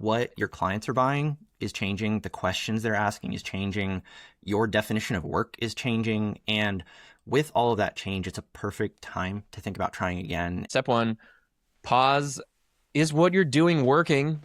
what your clients are buying is changing. The questions they're asking is changing. Your definition of work is changing. And with all of that change, it's a perfect time to think about trying again. Step one, pause. Is what you're doing working?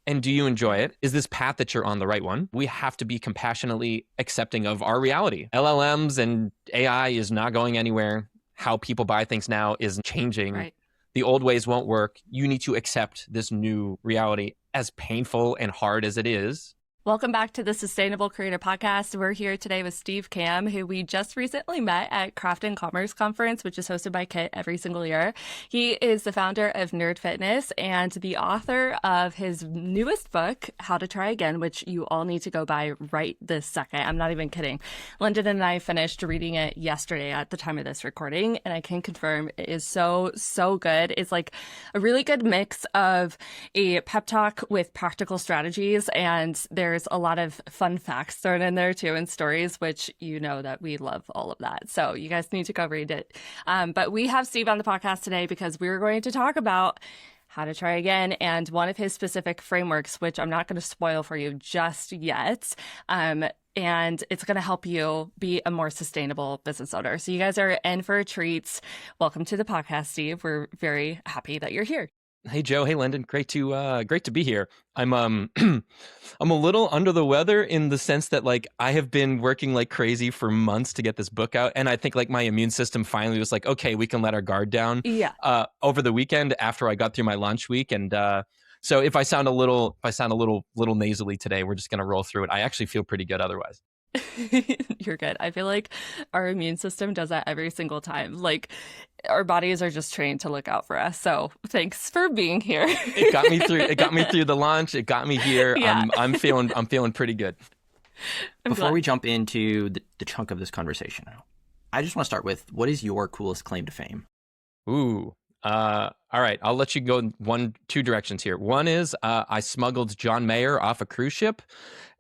And do you enjoy it? Is this path that you're on the right one? We have to be compassionately accepting of our reality. LLMs and AI is not going anywhere. How people buy things now is changing. Right. The old ways won't work. You need to accept this new reality, as painful and hard as it is. Welcome back to the Sustainable Creator Podcast. We're here today with Steve Kamb, who we just recently met at Craft and Commerce Conference, which is hosted by Kit every single year. He is the founder of Nerd Fitness and the author of his newest book, How to Try Again, which you all need to go buy right this second. I'm not even kidding. Lyndon and I finished reading it yesterday at the time of this recording, and I can confirm it is so, so good. It's like a really good mix of a pep talk with practical strategies, and there's a lot of fun facts thrown in there too, and stories, which you know that we love all of that. So you guys need to go read it. But we have Steve on the podcast today because we're going to talk about how to try again and one of his specific frameworks, which I'm not going to spoil for you just yet. And it's going to help you be a more sustainable business owner. So you guys are in for a treat. Welcome to the podcast, Steve. We're very happy that you're here. Hey, Joe. Hey, Lyndon. Great to be here. I'm I'm a little under the weather in the sense that like I have been working like crazy for months to get this book out, and I think like my immune system finally was like, okay, we can let our guard down. Yeah. Over the weekend after I got through my launch week, and so if I sound a little nasally today, we're just gonna roll through it. I actually feel pretty good otherwise. You're good. I feel like our immune system does that every single time. Like our bodies are just trained to look out for us. So thanks for being here. It got me through the launch. It got me here. Yeah. I'm feeling pretty good. Before we jump into the chunk of this conversation, I just want to start with, what is your coolest claim to fame? Ooh. All right. I'll let you go in two directions here. One is I smuggled John Mayer off a cruise ship.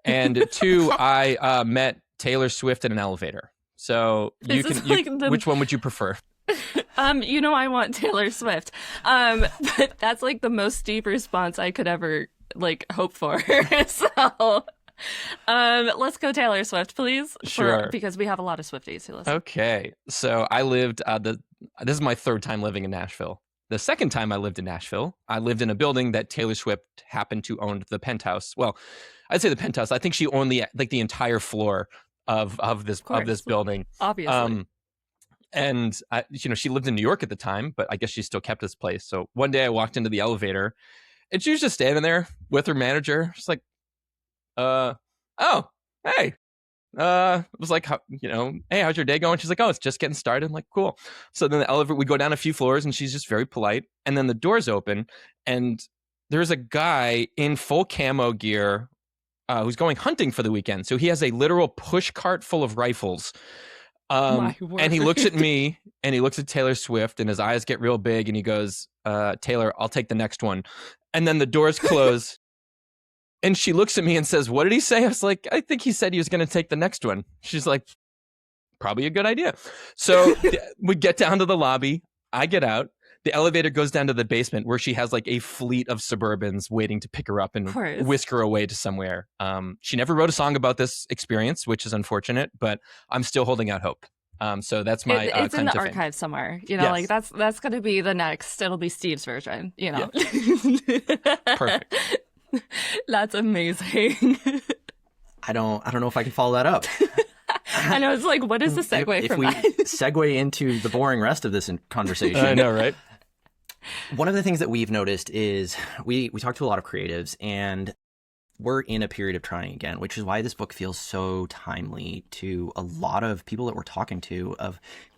And two, I met Taylor Swift in an elevator. So which one would you prefer? I want Taylor Swift. But that's like the most deep response I could ever like hope for. So let's go Taylor Swift, please. Sure. Because we have a lot of Swifties who listen. Okay. So I lived this is my third time living in Nashville. The second time I lived in Nashville, I lived in a building that Taylor Swift happened to own the penthouse. Well, I'd say the penthouse. I think she owned the entire floor of this building. Obviously. And she lived in New York at the time, but I guess she still kept this place. So one day I walked into the elevator, and she was just standing there with her manager, just like, oh, hey. It was like, hey, how's your day going? She's like, oh, it's just getting started. I'm like, cool. So then the elevator, we go down a few floors, and she's just very polite. And then the doors open, and there's a guy in full camo gear who's going hunting for the weekend. So he has a literal push cart full of rifles. And he looks at me, and he looks at Taylor Swift, and his eyes get real big, and he goes, Taylor, I'll take the next one. And then the doors close. And she looks at me and says, what did he say? I was like, I think he said he was going to take the next one. She's like, probably a good idea. So we get down to the lobby. I get out. The elevator goes down to the basement where she has like a fleet of Suburbans waiting to pick her up and whisk her away to somewhere. She never wrote a song about this experience, which is unfortunate, but I'm still holding out hope. So that's my it's in the fame. archive somewhere. Yes. Like that's going to be the next. It'll be Steve's version. Yeah. Perfect. That's amazing. I don't know if I can follow that up. I know, it's like, what is the segue if from we that? segue into the boring rest of this conversation. I know, right? One of the things that we've noticed is we talk to a lot of creatives, and we're in a period of trying again, which is why this book feels so timely to a lot of people that we're talking to.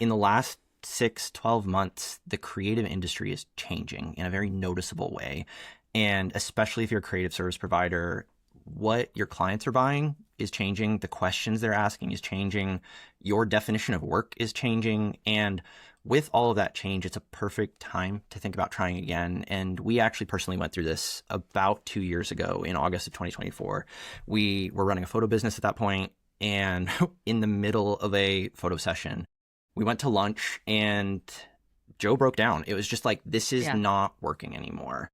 In the last 6-12 months, the creative industry is changing in a very noticeable way. And especially if you're a creative service provider, what your clients are buying is changing. The questions they're asking is changing. Your definition of work is changing. And with all of that change, it's a perfect time to think about trying again. And we actually personally went through this about 2 years ago in August of 2024. We were running a photo business at that point, and in the middle of a photo session, we went to lunch and Joe broke down. It was just like, this is not working anymore.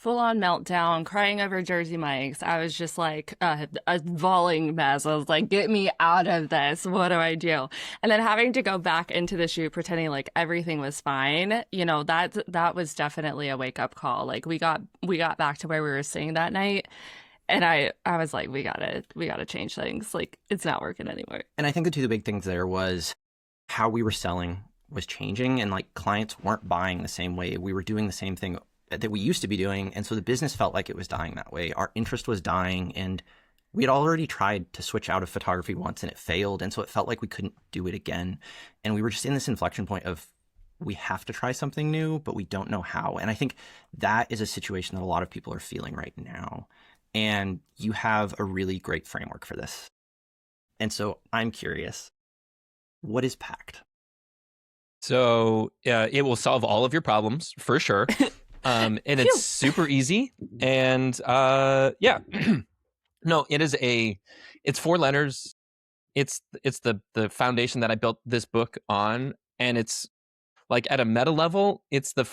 full on meltdown, crying over Jersey Mike's. I was just like a bawling mess. I was like, get me out of this. What do I do? And then having to go back into the shoot, pretending like everything was fine. You know, that was definitely a wake up call. Like we got back to where we were sitting that night. And I was like, we gotta change things. Like it's not working anymore. And I think the two big things there was how we were selling was changing, and like clients weren't buying the same way. We were doing the same thing that we used to be doing. And so the business felt like it was dying that way. Our interest was dying, and we had already tried to switch out of photography once and it failed. And so it felt like we couldn't do it again. And we were just in this inflection point of we have to try something new, but we don't know how. And I think that is a situation that a lot of people are feeling right now. And you have a really great framework for this. And so I'm curious, what is PACT? So it will solve all of your problems for sure. And it's super easy. And yeah, no, it's 4 letters. It's the foundation that I built this book on. And it's like at a meta level, it's the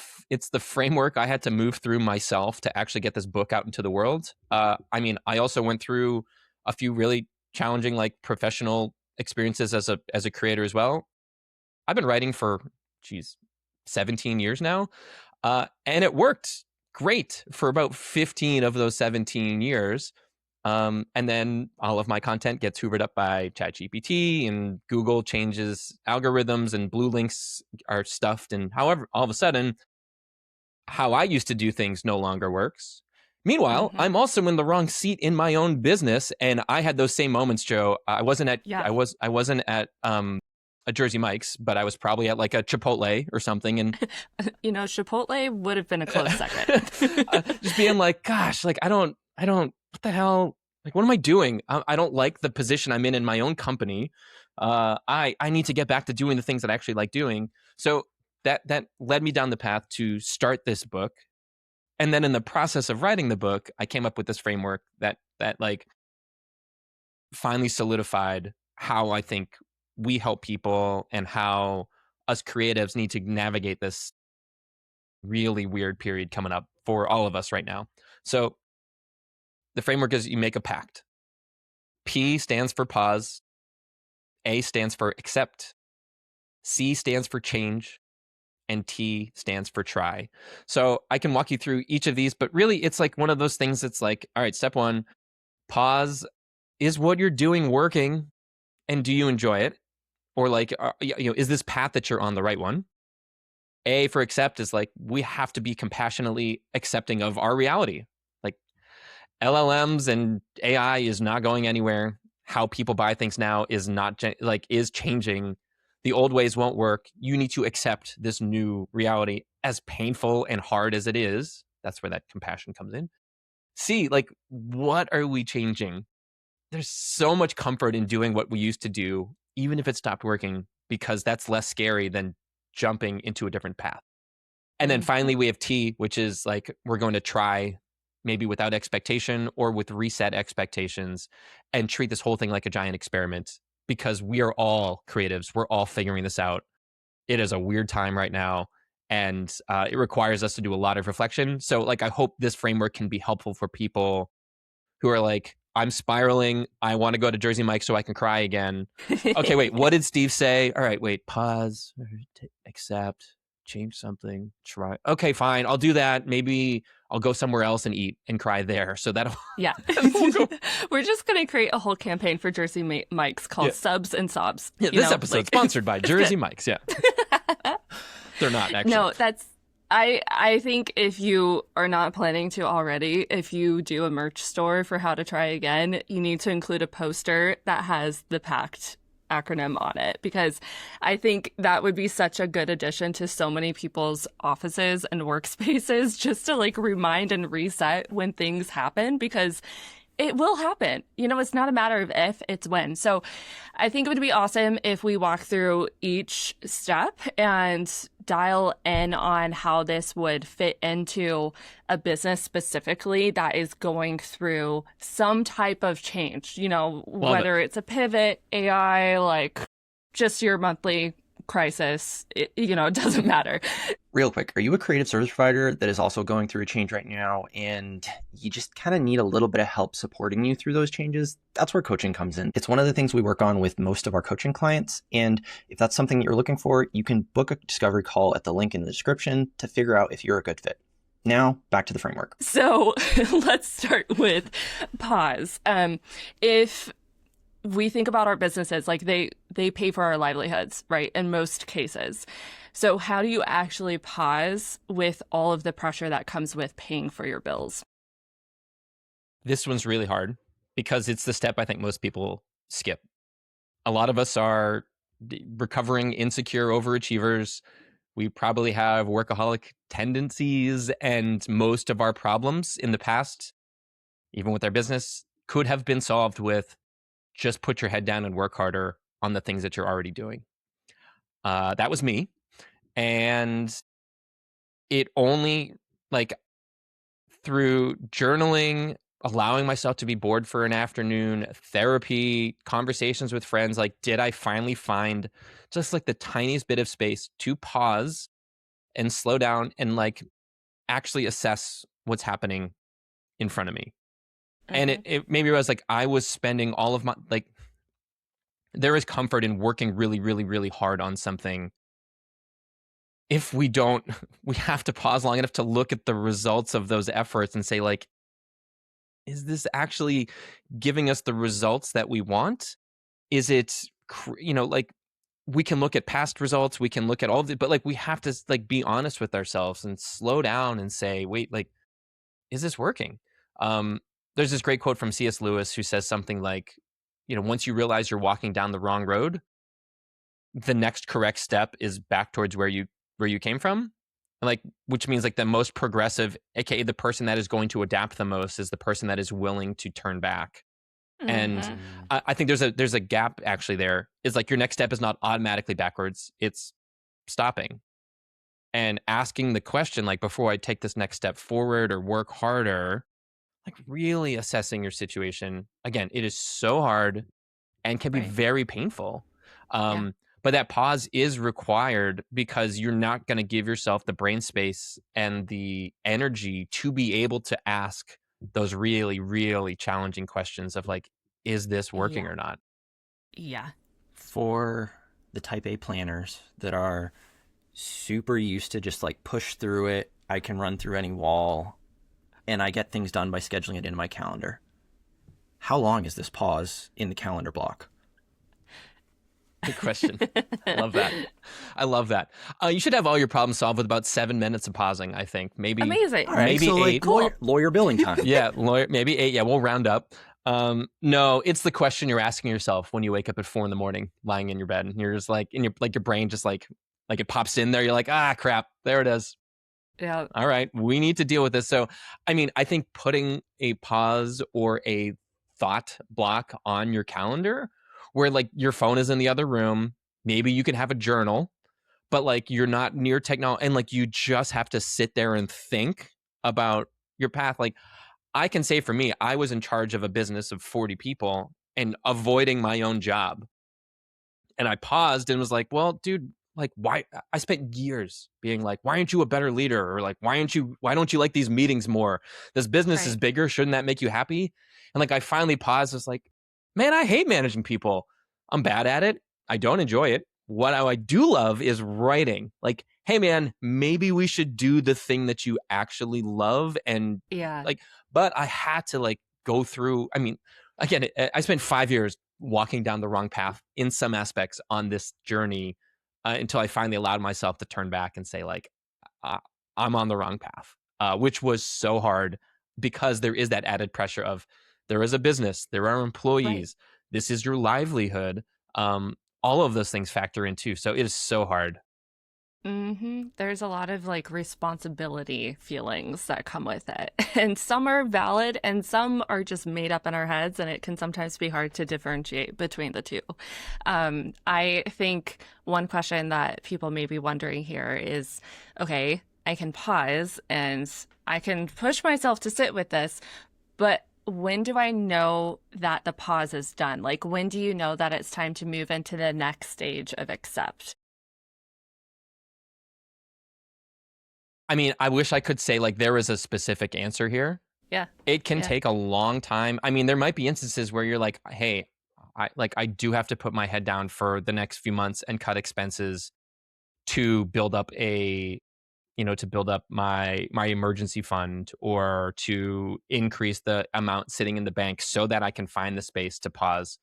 framework I had to move through myself to actually get this book out into the world. I mean, I also went through a few really challenging, like professional experiences as a creator as well. I've been writing for 17 years now. And it worked great for about 15 of those 17 years. And then all of my content gets hoovered up by ChatGPT, and Google changes algorithms, and blue links are stuffed. And however, all of a sudden, how I used to do things no longer works. Meanwhile, I'm also in the wrong seat in my own business. And I had those same moments, Joe. I wasn't at a Jersey Mike's, but I was probably at like a Chipotle or something. And you know, Chipotle would have been a close second. Just being like, gosh, like I don't, what the hell? Like, what am I doing? I don't like the position I'm in my own company. I need to get back to doing the things that I actually like doing. So that led me down the path to start this book. And then in the process of writing the book, I came up with this framework that like finally solidified how I think we help people and how us creatives need to navigate this really weird period coming up for all of us right now. So the framework is you make a pact. P stands for pause. A stands for accept. C stands for change. And T stands for try. So I can walk you through each of these, but really it's like one of those things that's like, all right, step 1, pause. Is what you're doing working? And do you enjoy it? Or like, is this path that you're on the right one? A for accept is like, we have to be compassionately accepting of our reality. Like LLMs and AI is not going anywhere. How people buy things now is is changing. The old ways won't work. You need to accept this new reality, as painful and hard as it is. That's where that compassion comes in. C, like, what are we changing? There's so much comfort in doing what we used to do, even if it stopped working, because that's less scary than jumping into a different path. And then finally, we have T, which is like, we're going to try, maybe without expectation or with reset expectations, and treat this whole thing like a giant experiment, because we are all creatives. We're all figuring this out. It is a weird time right now, and it requires us to do a lot of reflection. So like, I hope this framework can be helpful for people who are like, I'm spiraling. I want to go to Jersey Mike so I can cry again. Okay, wait, what did Steve say? All right, wait, pause, accept, change something, try. Okay, fine, I'll do that. Maybe I'll go somewhere else and eat and cry there. So that'll... Yeah. We're just going to create a whole campaign for Jersey Mike's called Subs and Sobs. Yeah, this episode's sponsored by Jersey Mike's, yeah. They're not, actually. No, that's... I think if you are not planning to already, if you do a merch store for How to Try Again, you need to include a poster that has the PACT acronym on it, because I think that would be such a good addition to so many people's offices and workspaces, just to like remind and reset when things happen, because it will happen. You know, it's not a matter of if, it's when. So I think it would be awesome if we walk through each step and dial in on how this would fit into a business specifically that is going through some type of change, you know, whether it's a pivot, AI, like just your monthly crisis, it doesn't matter. Real quick, are you a creative service provider that is also going through a change right now and you just kind of need a little bit of help supporting you through those changes? That's where coaching comes in. It's one of the things we work on with most of our coaching clients. And if that's something that you're looking for, you can book a discovery call at the link in the description to figure out if you're a good fit. Now, back to the framework. So let's start with pause. If we think about our businesses, like they pay for our livelihoods, right? In most cases. So how do you actually pause with all of the pressure that comes with paying for your bills? This one's really hard because it's the step I think most people skip. A lot of us are recovering insecure overachievers. We probably have workaholic tendencies, and most of our problems in the past, even with our business, could have been solved with just put your head down and work harder on the things that you're already doing. That was me. And it only, like, through journaling, allowing myself to be bored for an afternoon, therapy, conversations with friends, like, did I finally find just like the tiniest bit of space to pause and slow down and like actually assess what's happening in front of me. And it maybe was like I was spending all of my, like, there is comfort in working really, really, really hard on something. If we don't, we have to pause long enough to look at the results of those efforts and say, like, is this actually giving us the results that we want? Is it, like, we can look at past results, we can look at all of it, but like we have to like be honest with ourselves and slow down and say, wait, like, is this working? There's this great quote from C.S. Lewis who says something like, once you realize you're walking down the wrong road, the next correct step is back towards where you came from. Like, which means like the most progressive, aka the person that is going to adapt the most, is the person that is willing to turn back. Mm-hmm. And I think there's a gap actually there. Is like your next step is not automatically backwards. It's stopping and asking the question, like, before I take this next step forward or work harder, like really assessing your situation. Again, it is so hard and can be very painful. But that pause is required because you're not going to give yourself the brain space and the energy to be able to ask those really, really challenging questions of like, is this working or not? Yeah. For the type A planners that are super used to just like push through it, I can run through any wall and I get things done by scheduling it into my calendar. How long is this pause in the calendar block? Good question. I love that. You should have all your problems solved with about 7 minutes of pausing, I think. Maybe amazing. Maybe so 8. Like lawyer billing time. Yeah, maybe 8. Yeah, we'll round up. No, it's the question you're asking yourself when you wake up at 4 a.m, lying in your bed, and you're just like, your brain just like it pops in there. You're like, crap, there it is. Yeah. All right, we need to deal with this. So, I mean, I think putting a pause or a thought block on your calendar where like your phone is in the other room, maybe you can have a journal, but like you're not near technology and like you just have to sit there and think about your path. Like I can say for me, I was in charge of a business of 40 people and avoiding my own job. And I paused and was like, well, dude, like, why? I spent years being like, why aren't you a better leader? Or like, why don't you like these meetings more? This business is bigger. Shouldn't that make you happy? And like, I finally paused. I was like, man, I hate managing people. I'm bad at it. I don't enjoy it. What I do love is writing. Like, hey man, maybe we should do the thing that you actually love. And like, but I had to like go through, I mean, again, I spent 5 years walking down the wrong path in some aspects on this journey until I finally allowed myself to turn back and say like, I'm on the wrong path, which was so hard because there is that added pressure of there is a business, there are employees, this is your livelihood. All of those things factor in too. So it is so hard. There's a lot of like responsibility feelings that come with it. And some are valid and some are just made up in our heads. And it can sometimes be hard to differentiate between the two. I think one question that people may be wondering here is, okay, I can pause and I can push myself to sit with this, but when do I know that the pause is done? Like, when do you know that it's time to move into the next stage of accept? I mean, I wish I could say like there is a specific answer here. Yeah. It can Yeah. take a long time. I mean, there might be instances where you're like, hey, I do have to put my head down for the next few months and cut expenses to build up my emergency fund, or to increase the amount sitting in the bank so that I can find the space to pause.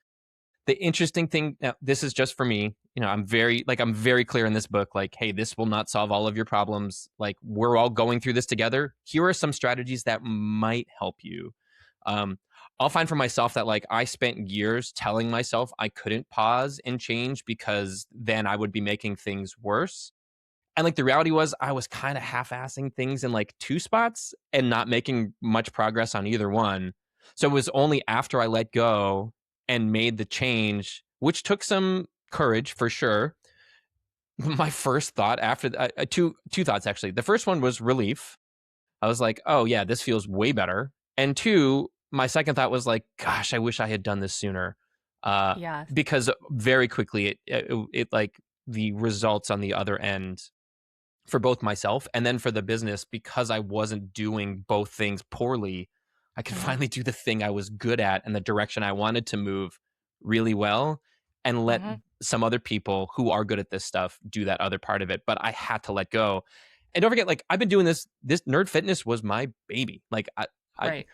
The interesting thing, now, this is just for me, I'm very clear in this book, like, hey, this will not solve all of your problems. Like, we're all going through this together. Here are some strategies that might help you. I'll find for myself that like I spent years telling myself I couldn't pause and change because then I would be making things worse. And like the reality was I was kind of half-assing things in like two spots and not making much progress on either one. So it was only after I let go and made the change, which took some courage for sure. My first thought after two thoughts actually. The first one was relief. I was like, oh yeah, this feels way better. And two, my second thought was like, gosh, I wish I had done this sooner. Yeah. Because very quickly it like the results on the other end for both myself and then for the business, because I wasn't doing both things poorly, I could finally do the thing I was good at and the direction I wanted to move really well, and let some other people who are good at this stuff do that other part of it. But I had to let go. And don't forget, like, I've been doing this nerd fitness was my baby. Like Right.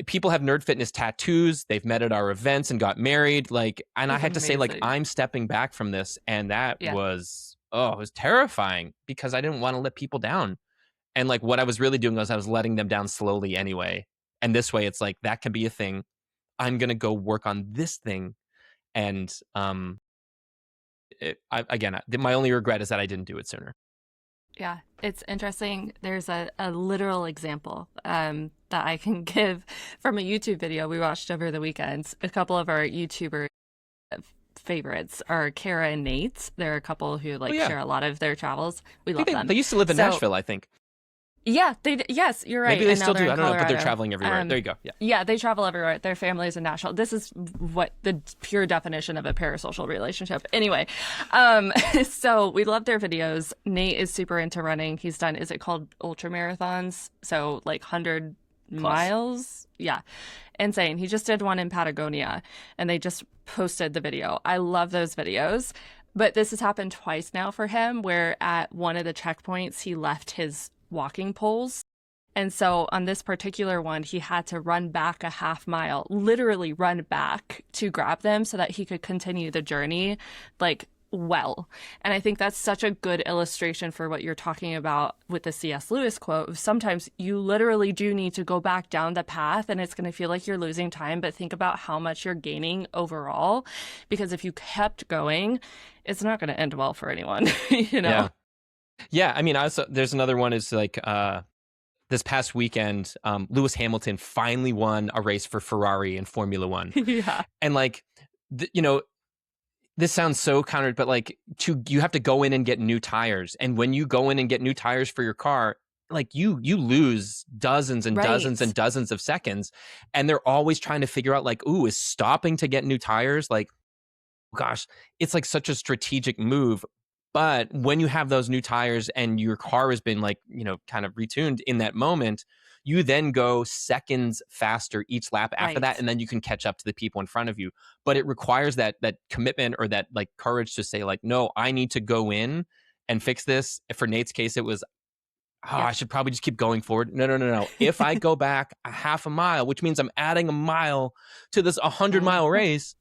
people have nerd fitness tattoos. They've met at our events and got married. Like, and I had to say, like, amazing. I'm stepping back from this. And that Yeah. was, it was terrifying because I didn't want to let people down. And like what I was really doing was I was letting them down slowly anyway. And this way it's like, that can be a thing. I'm going to go work on this thing. And my only regret is that I didn't do it sooner. Yeah, it's interesting. There's a literal example that I can give from a YouTube video we watched over the weekend. A couple of our YouTuber favorites are Kara and Nate. They're a couple who share a lot of their travels. We love them. They used to live in Nashville, I think. Yeah, yes, you're right. Maybe they still do. I don't know, but they're traveling everywhere. There you go. Yeah, they travel everywhere. Their families in Nashville. This is what the pure definition of a parasocial relationship. Anyway, so we love their videos. Nate is super into running. He's done, is it called ultra marathons? So like 100 miles? Yeah. Insane. He just did one in Patagonia and they just posted the video. I love those videos. But this has happened twice now for him, where at one of the checkpoints, he left his walking poles. And so on this particular one, he had to run back a half mile, literally run back to grab them so that he could continue the journey well. And I think that's such a good illustration for what you're talking about with the C.S. Lewis quote. Sometimes you literally do need to go back down the path and it's going to feel like you're losing time, but think about how much you're gaining overall, because if you kept going, it's not going to end well for anyone, Yeah, I mean, there's another one is like this past weekend, Lewis Hamilton finally won a race for Ferrari in Formula One. Yeah. And this sounds so counter, but you have to go in and get new tires. And when you go in and get new tires for your car, you lose dozens and dozens and dozens of seconds. And they're always trying to figure out is stopping to get new tires? Gosh, it's such a strategic move. But when you have those new tires and your car has been kind of retuned in that moment, you then go seconds faster each lap after that, and then you can catch up to the people in front of you. But it requires that commitment or that courage to say no, I need to go in and fix this. For Nate's case, it was, I should probably just keep going forward. No. If I go back a half a mile, which means I'm adding a mile to this 100-mile race,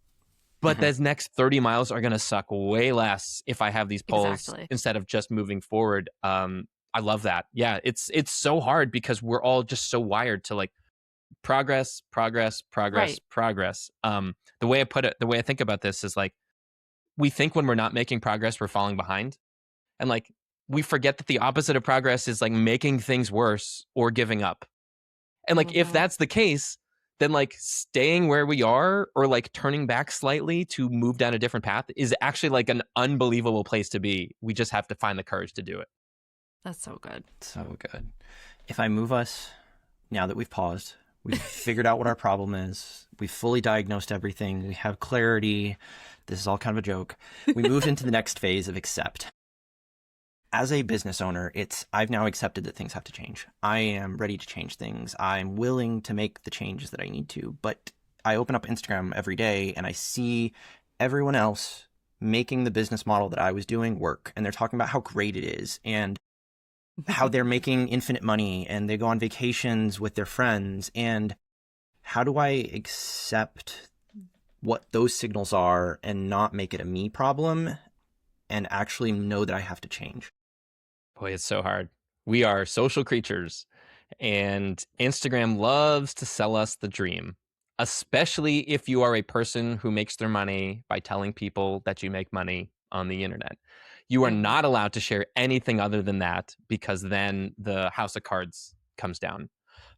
but those next 30 miles are going to suck way less if I have these poles instead of just moving forward. I love that. Yeah, it's so hard because we're all just so wired to progress. The way I put it, the way I think about this is we think when we're not making progress, we're falling behind. And we forget that the opposite of progress is making things worse or giving up. And if that's the case, then staying where we are or turning back slightly to move down a different path is actually an unbelievable place to be. We just have to find the courage to do it. That's so good. So good. If I move us, now that we've paused, we've figured out what our problem is, we've fully diagnosed everything, we have clarity, this is all kind of a joke, we moved into the next phase of accept. as a business owner, I've now accepted that things have to change. I am ready to change things. I'm willing to make the changes that I need to. But I open up Instagram every day and I see everyone else making the business model that I was doing work. And they're talking about how great it is and how they're making infinite money and they go on vacations with their friends. And how do I accept what those signals are and not make it a me problem and actually know that I have to change? Boy, it's so hard. We are social creatures, and Instagram loves to sell us the dream, especially if you are a person who makes their money by telling people that you make money on the internet. You are not allowed to share anything other than that, because then the house of cards comes down.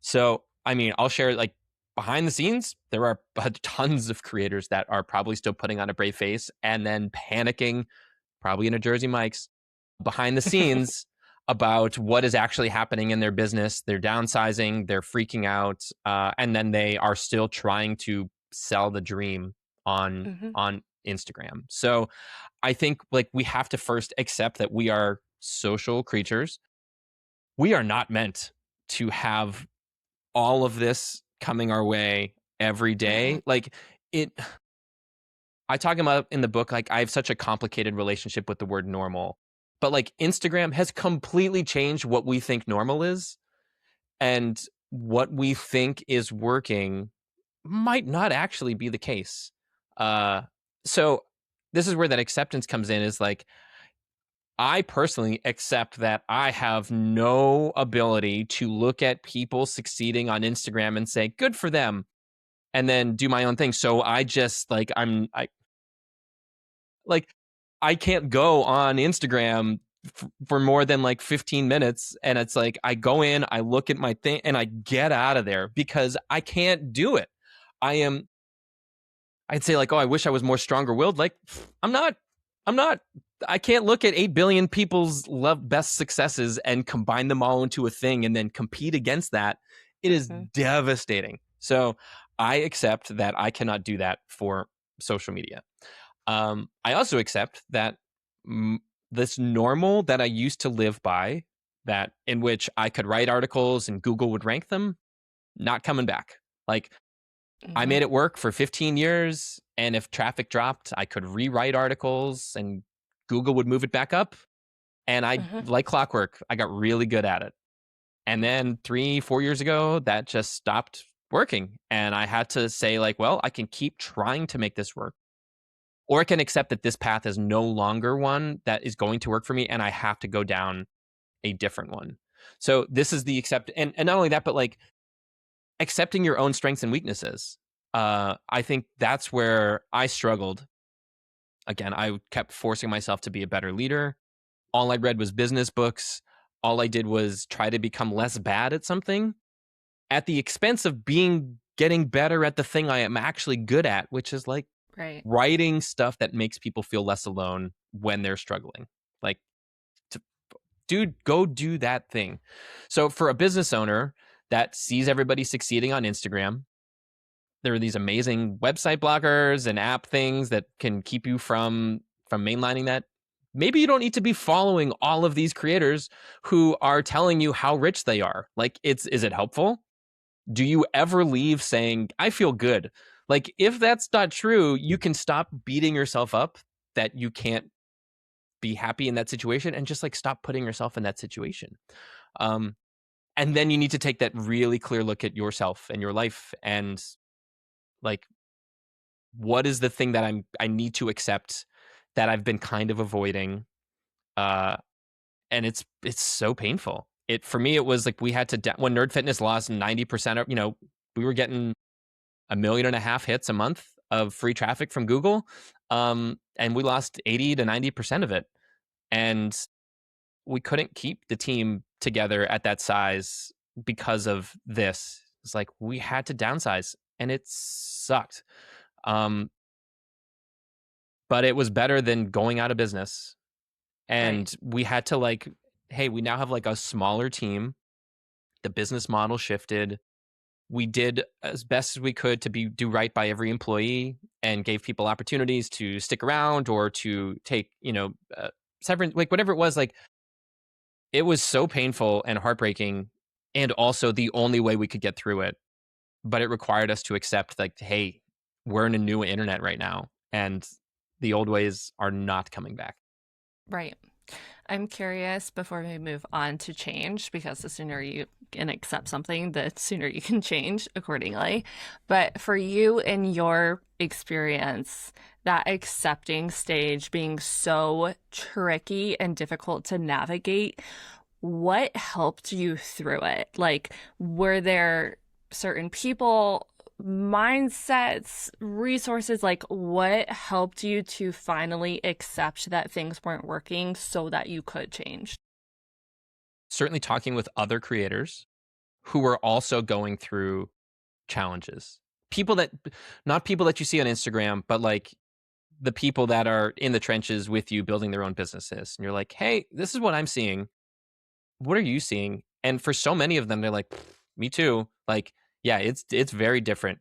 So, I mean, I'll share, like, behind the scenes, there are tons of creators that are probably still putting on a brave face and then panicking, probably in a Jersey Mike's, behind the scenes about what is actually happening in their business. They're downsizing, they're freaking out, and then they are still trying to sell the dream on Instagram. So I think, like, we have to first accept that we are social creatures. We are not meant to have all of this coming our way every day. Like, I talk about in the book, like, I have such a complicated relationship with the word normal, but like Instagram has completely changed what we think normal is, and what we think is working might not actually be the case. So this is where that acceptance comes in, is like, I personally accept that I have no ability to look at people succeeding on Instagram and say, good for them, and then do my own thing. So I just, like, I can't go on Instagram for more than like 15 minutes. And it's like, I go in, I look at my thing, and I get out of there because I can't do it. I'd say, like, oh, I wish I was more stronger willed. Like, I'm not. I can't look at 8 billion people's best successes and combine them all into a thing and then compete against that. It is devastating. So I accept that I cannot do that for social media. I also accept that this normal that I used to live by, that in which I could write articles and Google would rank them, not coming back. Like, I made it work for 15 years, and if traffic dropped, I could rewrite articles and Google would move it back up. And I, like clockwork, I got really good at it. And then 3-4 years ago, that just stopped working. And I had to say, like, well, I can keep trying to make this work, or I can accept that this path is no longer one that is going to work for me, and I have to go down a different one. So this is the accept, and not only that, but like accepting your own strengths and weaknesses. I think that's where I struggled. Again, I kept forcing myself to be a better leader. All I read was business books. All I did was try to become less bad at something at the expense of getting better at the thing I am actually good at, which is like writing stuff that makes people feel less alone when they're struggling. Like, dude, go do that thing. So for a business owner that sees everybody succeeding on Instagram, there are these amazing website bloggers and app things that can keep you from mainlining that. Maybe you don't need to be following all of these creators who are telling you how rich they are. Like, is it helpful? Do you ever leave saying, I feel good? Like, if that's not true, you can stop beating yourself up that you can't be happy in that situation, and just like stop putting yourself in that situation. And then you need to take that really clear look at yourself and your life, and like, what is the thing that I need to accept that I've been kind of avoiding? And it's so painful. For me, it was like, we had to, when Nerd Fitness lost 90% of, we were getting 1.5 million hits a month of free traffic from Google. And we lost 80 to 90% of it. And we couldn't keep the team together at that size because of this. It's like, we had to downsize, and it sucked. But it was better than going out of business. And we had to, like, hey, we now have like a smaller team. The business model shifted. We did as best as we could to do right by every employee, and gave people opportunities to stick around or to take, severance, like whatever it was. Like, it was so painful and heartbreaking, and also the only way we could get through it. But it required us to accept, like, hey, we're in a new internet right now, and the old ways are not coming back. Right. I'm curious before we move on to change, because the sooner you can accept something, the sooner you can change accordingly. But for you, in your experience, that accepting stage being so tricky and difficult to navigate, what helped you through it? Like, were there certain people, mindsets, resources, like what helped you to finally accept that things weren't working so that you could change? Certainly talking with other creators who were also going through challenges. Not people that you see on Instagram, but like the people that are in the trenches with you building their own businesses. And you're like, hey, this is what I'm seeing. What are you seeing? And for so many of them, they're like, me too. Like, yeah, it's very different.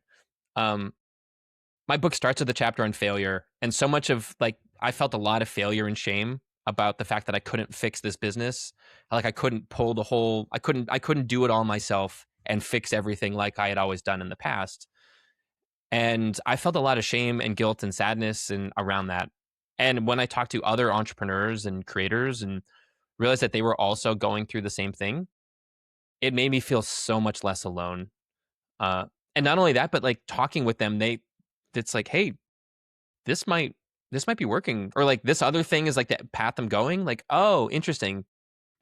My book starts with a chapter on failure, and so much of, like, I felt a lot of failure and shame about the fact that I couldn't fix this business. Like, I couldn't pull the whole, I couldn't do it all myself and fix everything like I had always done in the past. And I felt a lot of shame and guilt and sadness and around that. And when I talked to other entrepreneurs and creators and realized that they were also going through the same thing, it made me feel so much less alone. And not only that, but like talking with them, it's like, hey, this might be working, or like this other thing is like the path I'm going. Like, oh, interesting.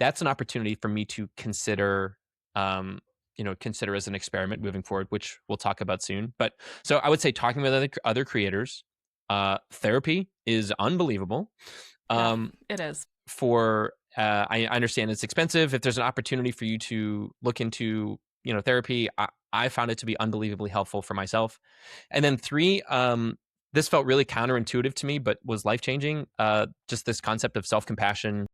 That's an opportunity for me to consider, consider as an experiment moving forward, which we'll talk about soon. But so I would say talking with other creators, therapy is unbelievable. It is. I understand it's expensive. If there's an opportunity for you to look into, therapy, I found it to be unbelievably helpful for myself. And then 3, this felt really counterintuitive to me, but was life-changing. Just this concept of self-compassion.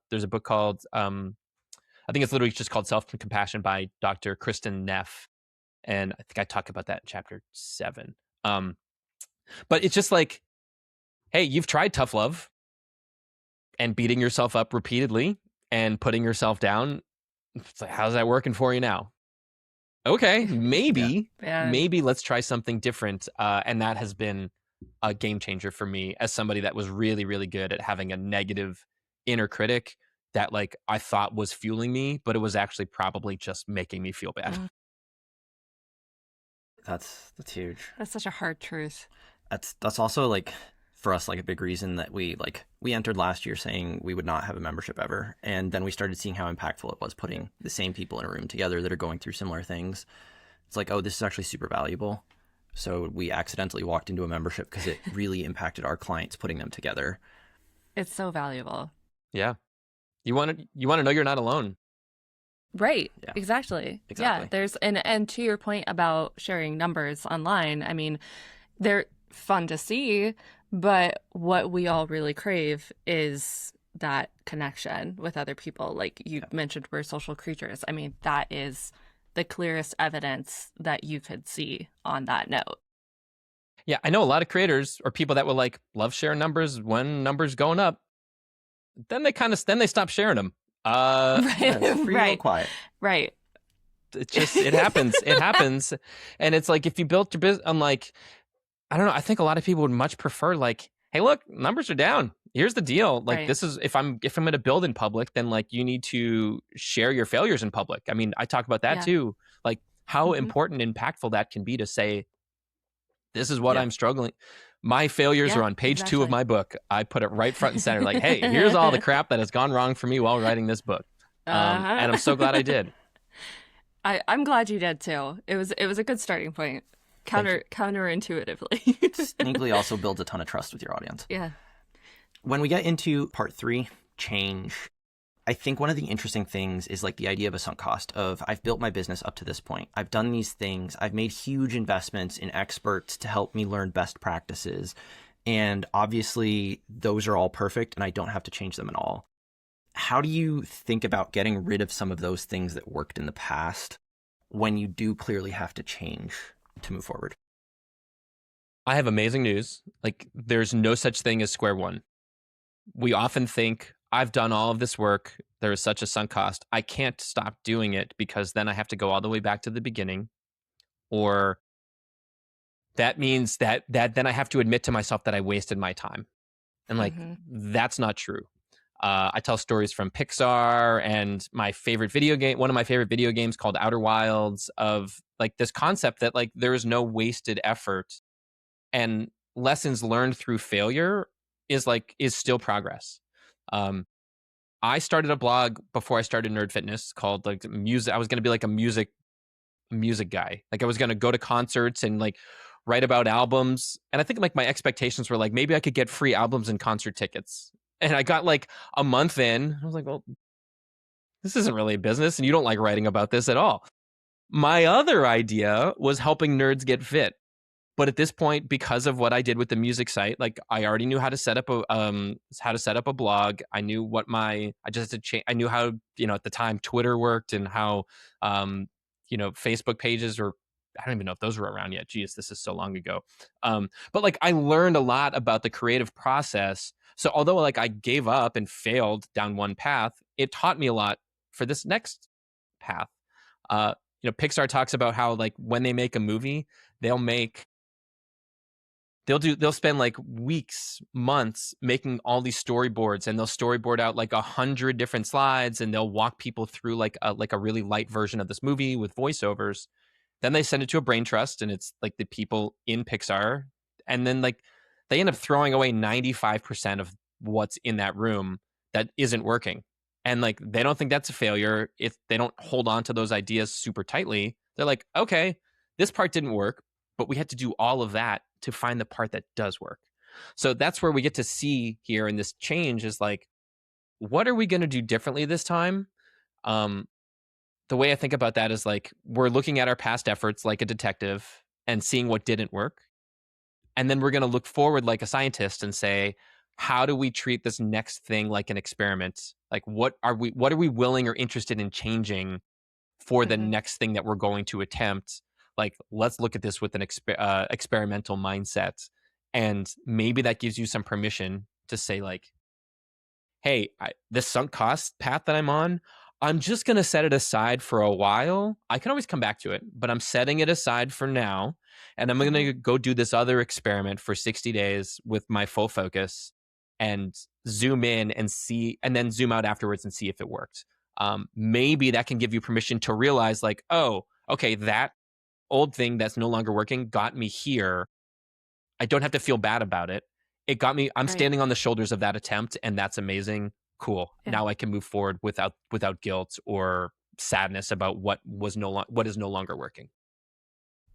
There's a book called, I think it's literally just called Self-Compassion by Dr. Kristen Neff. And I think I talk about that in chapter 7. But it's just like, hey, you've tried tough love and beating yourself up repeatedly and putting yourself down. It's like, how's that working for you now? Okay, maybe let's try something different. And that has been a game changer for me as somebody that was really, really good at having a negative inner critic that, like, I thought was fueling me, but it was actually probably just making me feel bad. That's huge. That's such a hard truth. That's also, like, for us, like, a big reason that we entered last year saying we would not have a membership ever. And then we started seeing how impactful it was putting the same people in a room together that are going through similar things. It's like, oh, this is actually super valuable. So we accidentally walked into a membership because it really impacted our clients, putting them together. It's so valuable. Yeah. You want to know you're not alone. Right. Yeah. Exactly. Exactly. Yeah. There's and to your point about sharing numbers online, I mean, they're fun to see, but what we all really crave is that connection with other people. Like you mentioned, we're social creatures. I mean, that is the clearest evidence that you could see on that note. Yeah, I know a lot of creators or people that will, like, love sharing numbers when numbers going up. Then they stop sharing them. It's real quiet. Right. It happens. It happens. And it's like, if you built your business, I'm like, I don't know. I think a lot of people would much prefer, like, hey, look, numbers are down. Here's the deal. Like, this is, if I'm going to build in public, then, like, you need to share your failures in public. I mean, I talk about that too. Like, how important and impactful that can be to say, this is what I'm struggling. My failures are on page 2 of my book. I put it right front and center. Like, hey, here's all the crap that has gone wrong for me while writing this book. And I'm so glad I did. I'm glad you did too. It was a good starting point. Counterintuitively. Sneakily also builds a ton of trust with your audience. Yeah. When we get into part 3, change, I think one of the interesting things is, like, the idea of a sunk cost of, I've built my business up to this point. I've done these things. I've made huge investments in experts to help me learn best practices. And obviously those are all perfect and I don't have to change them at all. How do you think about getting rid of some of those things that worked in the past when you do clearly have to change to move forward? I have amazing news. Like, there's no such thing as square one. We often think, I've done all of this work. there is such a sunk cost. I can't stop doing it because then I have to go all the way back to the beginning, or that means that then I have to admit to myself that I wasted my time. And like, that's not true. I tell stories from Pixar and my favorite video game, one of my favorite video games called Outer Wilds, of like this concept that like there is no wasted effort, and lessons learned through failure is still progress. I started a blog before I started Nerd Fitness called like music. I was going to be like a music guy. Like I was going to go to concerts and like write about albums. And I think like my expectations were like, maybe I could get free albums and concert tickets. And I got like a month in. I was like, well, this isn't really a business and you don't like writing about this at all. My other idea was helping nerds get fit. But at this point, because of what I did with the music site, like I already knew how to set up a blog. I knew what I just had to change. I knew how, at the time Twitter worked and how, Facebook pages, or I don't even know if those were around yet. Geez, this is so long ago. But like I learned a lot about the creative process. So although like I gave up and failed down one path, it taught me a lot for this next path. Pixar talks about how like when they make a movie, they'll spend like weeks, months making all these storyboards, and they'll storyboard out like 100 different slides, and they'll walk people through like a really light version of this movie with voiceovers. Then they send it to a brain trust, and it's like the people in Pixar, and then like they end up throwing away 95% of what's in that room that isn't working. And like they don't think that's a failure if they don't hold on to those ideas super tightly. They're like, okay, this part didn't work, but we had to do all of that to find the part that does work. So that's where we get to see here in this change is like, what are we going to do differently this time? The way I think about that is like, we're looking at our past efforts like a detective and seeing what didn't work. And then we're going to look forward like a scientist and say, how do we treat this next thing like an experiment? Like, what are we willing or interested in changing for the next thing that we're going to attempt? Like, let's look at this with an experimental mindset. And maybe that gives you some permission to say like, hey, this sunk cost path that I'm on, I'm just going to set it aside for a while. I can always come back to it, but I'm setting it aside for now. And I'm going to go do this other experiment for 60 days with my full focus and zoom in and see, and then zoom out afterwards and see if it worked. Maybe that can give you permission to realize like, oh, okay, that old thing that's no longer working got me here. I don't have to feel bad about it. It got me, I'm standing on the shoulders of that attempt, and that's amazing. Cool. Yeah. Now I can move forward without guilt or sadness about what is no longer working.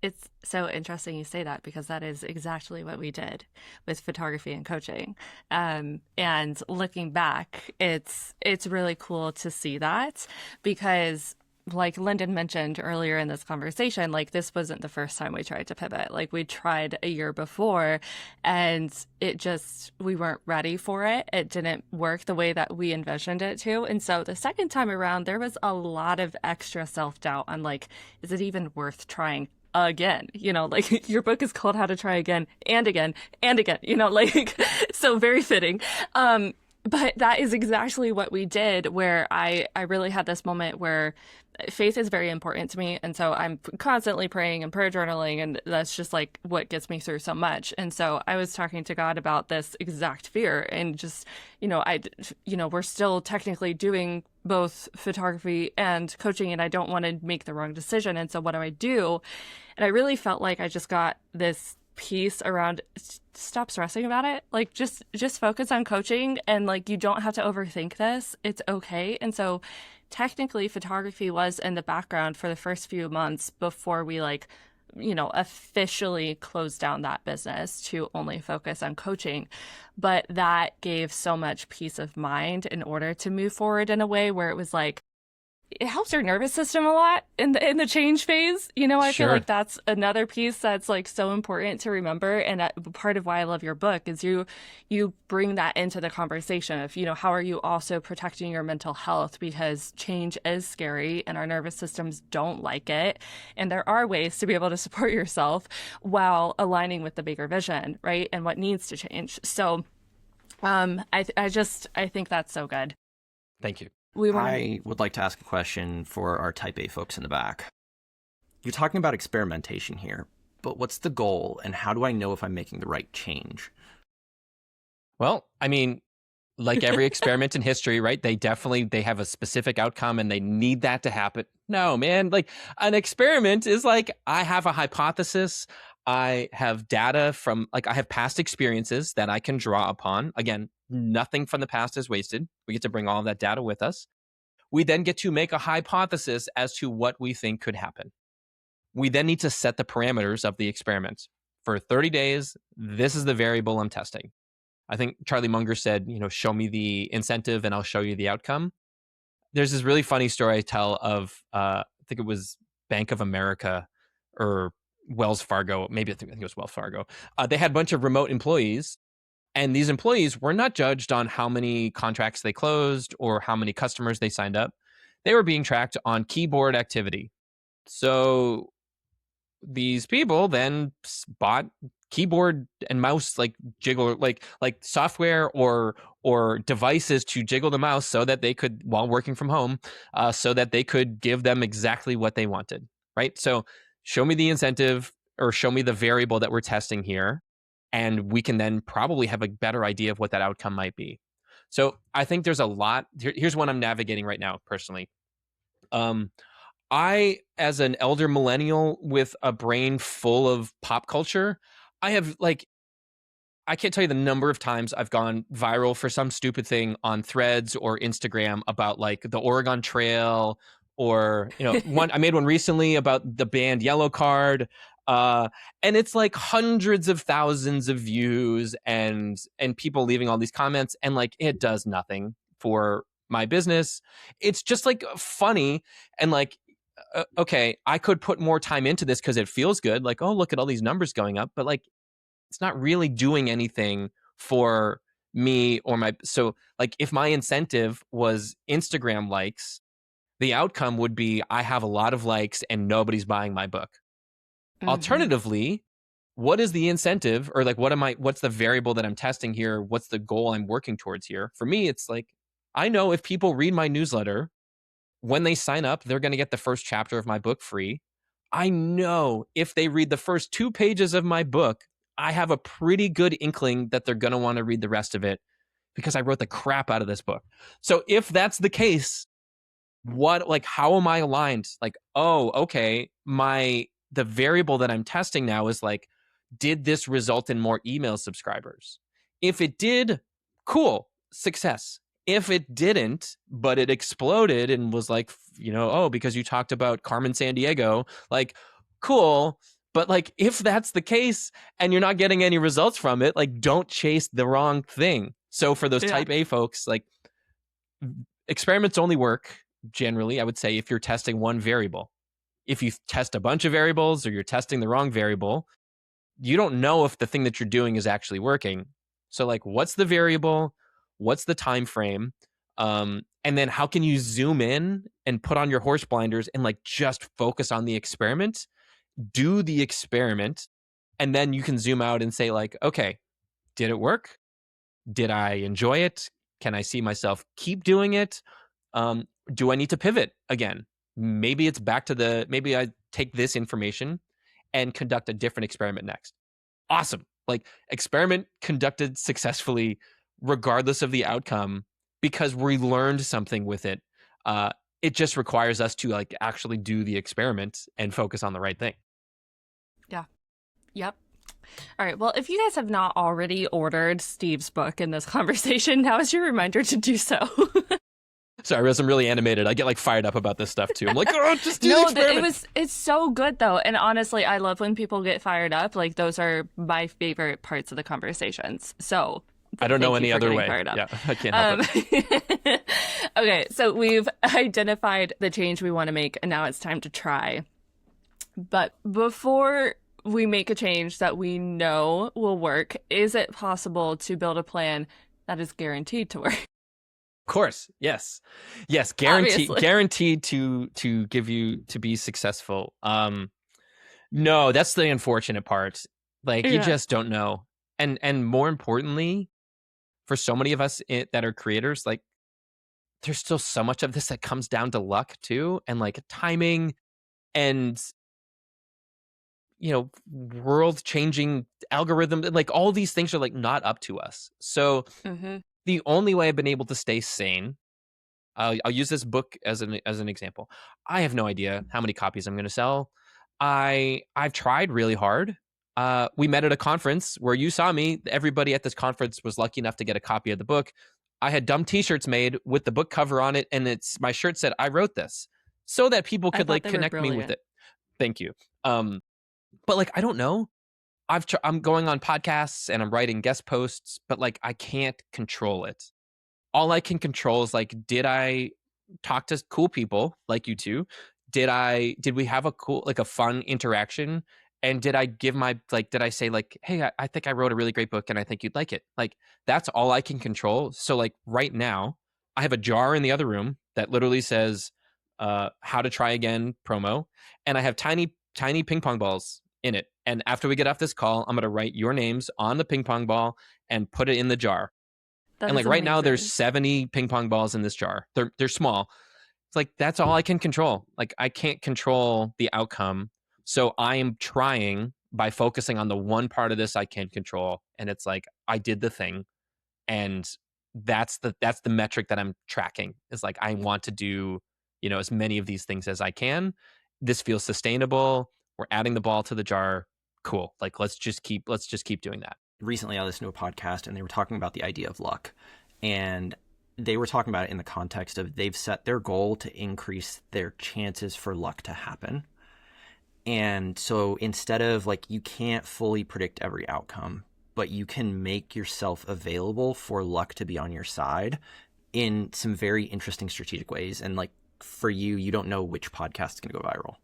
It's so interesting you say that, because that is exactly what we did with photography and coaching. And looking back, it's really cool to see that, because like Lyndon mentioned earlier in this conversation, like this wasn't the first time we tried to pivot. Like we tried a year before, and we weren't ready for it. It didn't work the way that we envisioned it to. And so the second time around, there was a lot of extra self-doubt on like, is it even worth trying again? Like your book is called How to Try Again and Again and Again, like, so very fitting. But that is exactly what we did, where I really had this moment where faith is very important to me. And so I'm constantly praying and prayer journaling, and that's just like what gets me through so much. And so I was talking to God about this exact fear, and just, we're still technically doing both photography and coaching, and I don't want to make the wrong decision. And so what do I do? And I really felt like I just got this piece around, stop stressing about it. Like just focus on coaching, and like you don't have to overthink this. It's okay. And so technically photography was in the background for the first few months before we officially closed down that business to only focus on coaching. But that gave so much peace of mind in order to move forward in a way where it was like, it helps your nervous system a lot in the change phase. I feel like that's another piece that's like so important to remember. And that part of why I love your book is you bring that into the conversation of, how are you also protecting your mental health? Because change is scary and our nervous systems don't like it. And there are ways to be able to support yourself while aligning with the bigger vision, right? And what needs to change. So I think that's so good. Thank you. I would like to ask a question for our type A folks in the back. You're talking about experimentation here, but what's the goal and how do I know if I'm making the right change? Well, I mean, like every experiment in history, right? They have a specific outcome and they need that to happen. No, man, like an experiment is like, I have a hypothesis. I have data from, like, I have past experiences that I can draw upon. Again, nothing from the past is wasted. We get to bring all of that data with us. We then get to make a hypothesis as to what we think could happen. We then need to set the parameters of the experiment. For 30 days, this is the variable I'm testing. I think Charlie Munger said, show me the incentive and I'll show you the outcome. There's this really funny story I tell of, I think it was Bank of America or Wells Fargo. Maybe I think it was Wells Fargo. They had a bunch of remote employees, and these employees were not judged on how many contracts they closed or how many customers they signed up. They were being tracked on keyboard activity. So these people then bought keyboard and mouse jiggle like software or devices to jiggle the mouse so that they could, while working from home, so that they could give them exactly what they wanted, right? So show me the incentive or show me the variable that we're testing here, and we can then probably have a better idea of what that outcome might be. So I think there's a lot. Here's one I'm navigating right now personally. I, as an elder millennial with a brain full of pop culture, I can't tell you the number of times I've gone viral for some stupid thing on Threads or Instagram about like the Oregon Trail, or I made one recently about the band Yellow Card, and it's like hundreds of thousands of views and people leaving all these comments, and like it does nothing for my business. It's just like funny and like. Okay, I could put more time into this because it feels good. Like, oh, look at all these numbers going up. But like, it's not really doing anything for me or my. So like, if my incentive was Instagram likes, the outcome would be I have a lot of likes and nobody's buying my book. Mm-hmm. Alternatively, what is the incentive, or like, what's the variable that I'm testing here? What's the goal I'm working towards here? For me, it's like, I know if people read my newsletter, when they sign up, they're going to get the first chapter of my book free. I know if they read the first 2 pages of my book, I have a pretty good inkling that they're going to want to read the rest of it because I wrote the crap out of this book. So if that's the case, how am I aligned? Like, oh, okay, the variable that I'm testing now is like, did this result in more email subscribers? If it did, cool, success. If it didn't, but it exploded and was like, oh, because you talked about Carmen Sandiego, like, cool. But like, if that's the case and you're not getting any results from it, like, don't chase the wrong thing. So for those type A folks, like, experiments only work generally, I would say, if you're testing one variable. If you test a bunch of variables or you're testing the wrong variable, you don't know if the thing that you're doing is actually working. So like, what's the variable? What's the time frame? And then how can you zoom in and put on your horse blinders and like just focus on the experiment, do the experiment, and then you can zoom out and say like, okay, did it work? Did I enjoy it? Can I see myself keep doing it? Do I need to pivot again? Maybe it's back to maybe I take this information and conduct a different experiment next. Awesome. Like, experiment conducted successfully regardless of the outcome, because we learned something with it. It just requires us to like actually do the experiment and focus on the right thing. Yeah. Yep. All right. Well, if you guys have not already ordered Steve's book in this conversation, now is your reminder to do so. Sorry, I'm really animated. I get like fired up about this stuff too. I'm like, oh, just do the experiment. It's so good though. And honestly, I love when people get fired up. Like, those are my favorite parts of the conversations. So I don't know any other way. Yeah, I can't help it. Okay, so we've identified the change we want to make, and now it's time to try. But before we make a change that we know will work, is it possible to build a plan that is guaranteed to work? Of course, yes, guaranteed to give you to be successful. No, that's the unfortunate part. Like, you just don't know, and more importantly, for so many of us that are creators, like, there's still so much of this that comes down to luck too, and like timing and, you know, world changing algorithm. Like all these things are like not up to us. So the only way I've been able to stay sane, I'll use this book as an example. I have no idea how many copies I'm going to sell. I've tried really hard. We met at a conference where you saw me. Everybody at this conference was lucky enough to get a copy of the book. I had dumb T-shirts made with the book cover on it, and my shirt said "I wrote this," so that people could like connect me with it. Thank you. But like I don't know. I'm going on podcasts and I'm writing guest posts, but like I can't control it. All I can control is like, did I talk to cool people like you two? Did we have a fun interaction? And did I did I say like, hey, I think I wrote a really great book and I think you'd like it? Like, that's all I can control. So like right now, I have a jar in the other room that literally says, how to try again promo. And I have tiny ping pong balls in it. And after we get off this call, I'm going to write your names on the ping pong ball and put it in the jar. And like right now, there's 70 ping pong balls in this jar. They're small. It's like, that's all I can control. Like I can't control the outcome. So I am trying by focusing on the one part of this I can control. And it's like, I did the thing. And that's the metric that I'm tracking. Is like, I want to do, you know, as many of these things as I can. This feels sustainable. We're adding the ball to the jar. Cool. Like, let's just keep doing that. Recently I listened to a podcast and they were talking about the idea of luck, and they were talking about it in the context of they've set their goal to increase their chances for luck to happen. And so instead of like, you can't fully predict every outcome, but you can make yourself available for luck to be on your side in some very interesting strategic ways. And like for you, you don't know which podcast is going to go viral,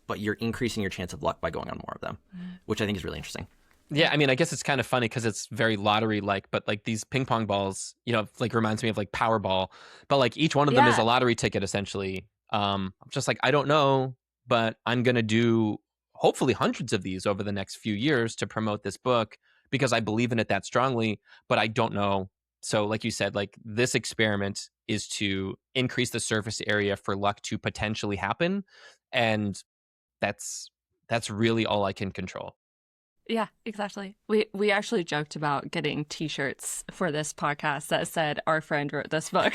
but you're increasing your chance of luck by going on more of them, which I think is really interesting. Yeah, I mean, I guess it's kind of funny because it's very lottery-like, but like these ping pong balls, you know, like reminds me of like Powerball, but like each one of them is a lottery ticket essentially. I'm just like, I don't know, but I'm going to do hopefully hundreds of these over the next few years to promote this book because I believe in it that strongly, but I don't know. So like you said, like this experiment is to increase the surface area for luck to potentially happen. And that's really all I can control. Yeah, exactly. We actually joked about getting T-shirts for this podcast that said "Our friend wrote this book."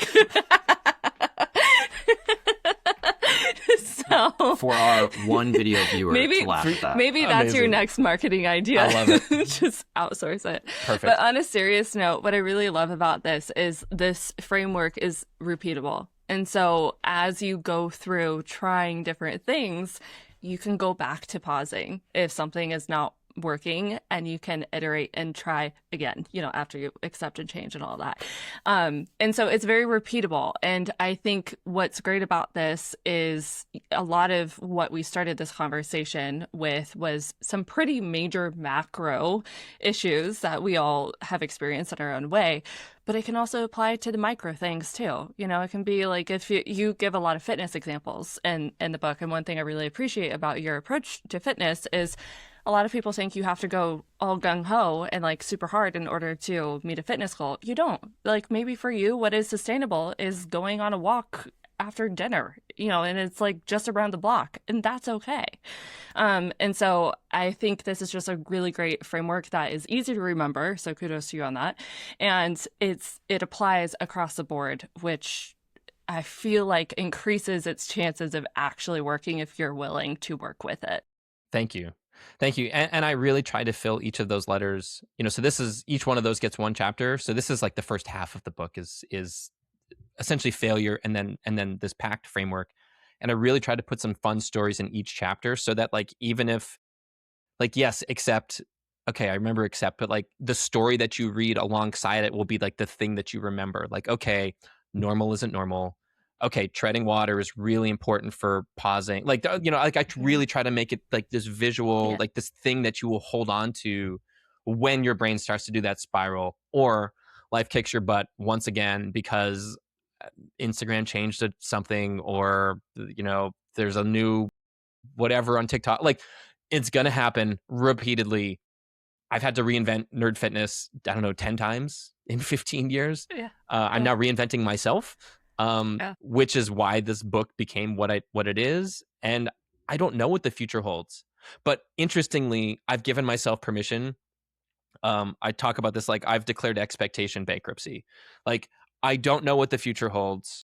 So for our one video viewer to laugh at that. Maybe that's your next marketing idea. I love it. Just outsource it. Perfect. But on a serious note, what I really love about this is this framework is repeatable. And so as you go through trying different things, you can go back to pausing if something is not working, and you can iterate and try again, you know, after you accept and change and all that. And so it's very repeatable. And I think what's great about this is a lot of what we started this conversation with was some pretty major macro issues that we all have experienced in our own way. But it can also apply to the micro things too. You know, it can be like if you give a lot of fitness examples in the book. And one thing I really appreciate about your approach to fitness is a lot of people think you have to go all gung-ho and like super hard in order to meet a fitness goal. You don't. Like maybe for you, what is sustainable is going on a walk after dinner, you know, and it's like just around the block, and that's okay. And so I think this is just a really great framework that is easy to remember. So kudos to you on that. And it applies across the board, which I feel like increases its chances of actually working if you're willing to work with it. Thank you. And I really try to fill each of those letters, you know, so this is, each one of those gets one chapter. So this is like the first half of the book is essentially failure. And then this PACT framework. And I really try to put some fun stories in each chapter so that like, even if like, yes, except, okay, I remember except, but like the story that you read alongside it will be like the thing that you remember. Like, okay, normal isn't normal. Okay, treading water is really important for pausing. Like, you know, like I really try to make it like this visual, like this thing that you will hold on to when your brain starts to do that spiral, or life kicks your butt once again because Instagram changed something, or, you know, there's a new whatever on TikTok. Like, it's going to happen repeatedly. I've had to reinvent nerd fitness, I don't know, 10 times in 15 years. Yeah. I'm now reinventing myself. which is why this book became what it is. And I don't know what the future holds. But interestingly, I've given myself permission. I talk about this like I've declared expectation bankruptcy. Like, I don't know what the future holds.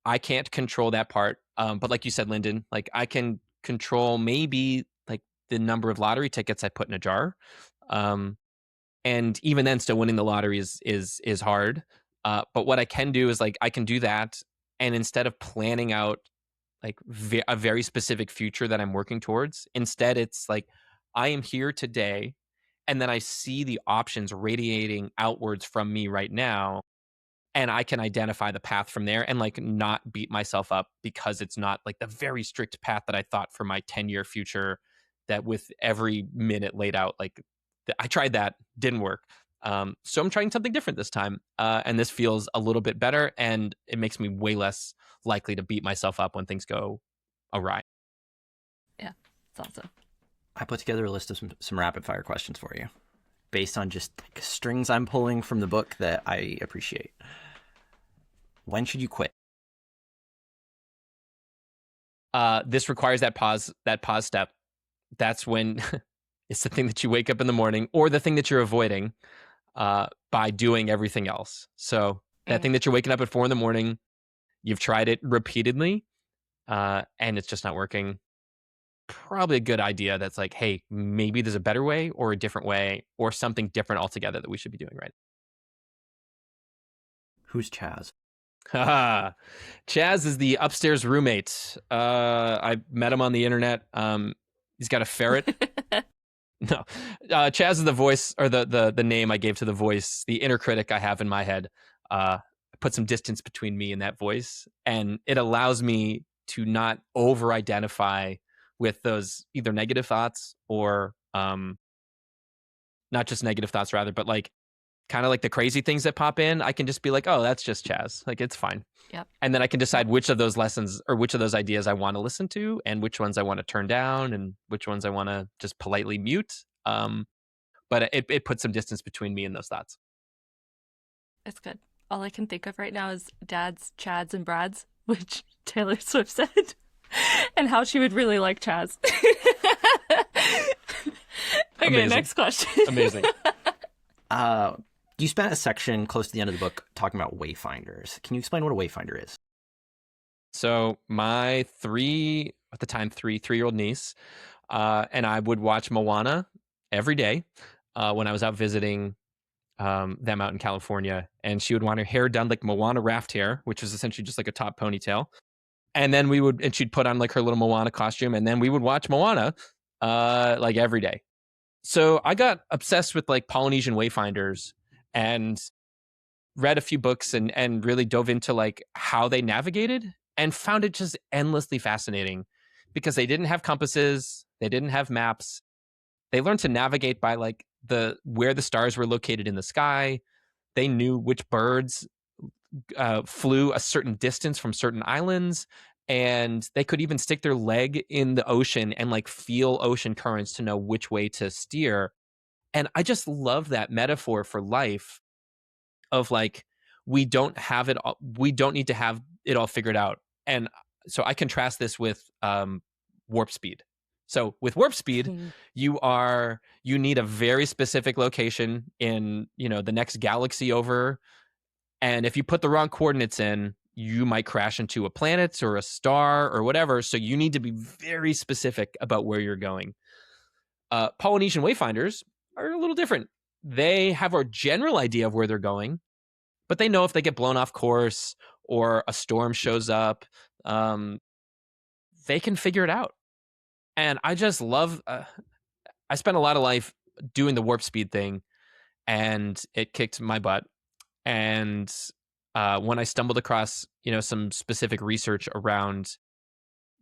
I can't control that part. But like you said, Lyndon, like I can control maybe like the number of lottery tickets I put in a jar. And even then, still winning the lottery is hard. But what I can do is like I can do that, and instead of planning out like a very specific future that I'm working towards, instead it's like I am here today, and then I see the options radiating outwards from me right now, and I can identify the path from there and like not beat myself up because it's not like the very strict path that I thought for my 10-year future, that with every minute laid out, like I tried that, didn't work. So I'm trying something different this time. And this feels a little bit better, and it makes me way less likely to beat myself up when things go awry. Yeah, it's awesome. I put together a list of some rapid fire questions for you based on just like strings I'm pulling from the book that I appreciate. When should you quit? This requires that pause step. That's when it's the thing that you wake up in the morning, or the thing that you're avoiding by doing everything else. So that thing that you're waking up at 4 a.m, you've tried it repeatedly, and it's just not working. Probably a good idea that's like, hey, maybe there's a better way or a different way or something different altogether that we should be doing right. Who's Chaz? Chaz is the upstairs roommate. I met him on the internet. He's got a ferret. No, Chaz is the voice, or the name I gave to the voice, the inner critic I have in my head. I put some distance between me and that voice, and it allows me to not over-identify with those either negative thoughts or not just negative thoughts rather, but like kind of like the crazy things that pop in. I can just be like, oh, that's just Chaz. Like, it's fine. Yep. And then I can decide which of those lessons or which of those ideas I want to listen to, and which ones I want to turn down, and which ones I want to just politely mute. But it puts some distance between me and those thoughts. It's good. All I can think of right now is Dads, Chads, and Brads, which Taylor Swift said, and how she would really like Chaz. Okay, Amazing. Next question. Amazing. You spent a section close to the end of the book talking about Wayfinders. Can you explain what a Wayfinder is? So my three-year-old niece, and I would watch Moana every day when I was out visiting them out in California, and she would want her hair done like Moana raft hair, which is essentially just like a top ponytail. And then she'd put on like her little Moana costume, and then we would watch Moana like every day. So I got obsessed with like Polynesian Wayfinders and read a few books and really dove into like how they navigated, and found it just endlessly fascinating because they didn't have compasses, they didn't have maps. They learned to navigate by like where the stars were located in the sky. They knew which birds flew a certain distance from certain islands, and they could even stick their leg in the ocean and like feel ocean currents to know which way to steer. And I just love that metaphor for life of like, we don't need to have it all figured out. And so I contrast this with warp speed. So with warp speed, you need a very specific location in, the next galaxy over. And if you put the wrong coordinates in, you might crash into a planet or a star or whatever. So you need to be very specific about where you're going. Polynesian Wayfinders are a little different. They have a general idea of where they're going, but they know if they get blown off course or a storm shows up, they can figure it out. And I just love, I spent a lot of life doing the warp speed thing, and it kicked my butt. And when I stumbled across, some specific research around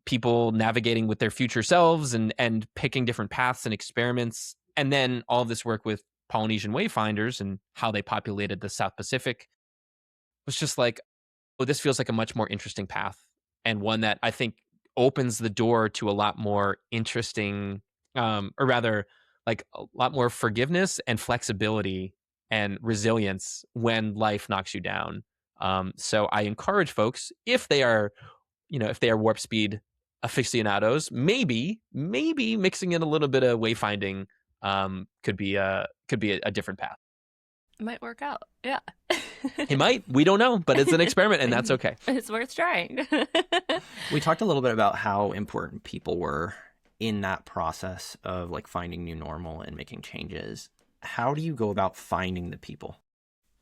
people navigating with their future selves and picking different paths and experiments, and then all of this work with Polynesian Wayfinders and how they populated the South Pacific, was just like, oh, this feels like a much more interesting path, and one that I think opens the door to a lot more interesting, or rather like a lot more forgiveness and flexibility and resilience when life knocks you down. So I encourage folks, if they are warp speed aficionados, maybe mixing in a little bit of wayfinding could be a different path. It might work out. Yeah. It might. We don't know, but it's an experiment, and that's okay. It's worth trying. We talked a little bit about how important people were in that process of like finding new normal and making changes. How do you go about finding the people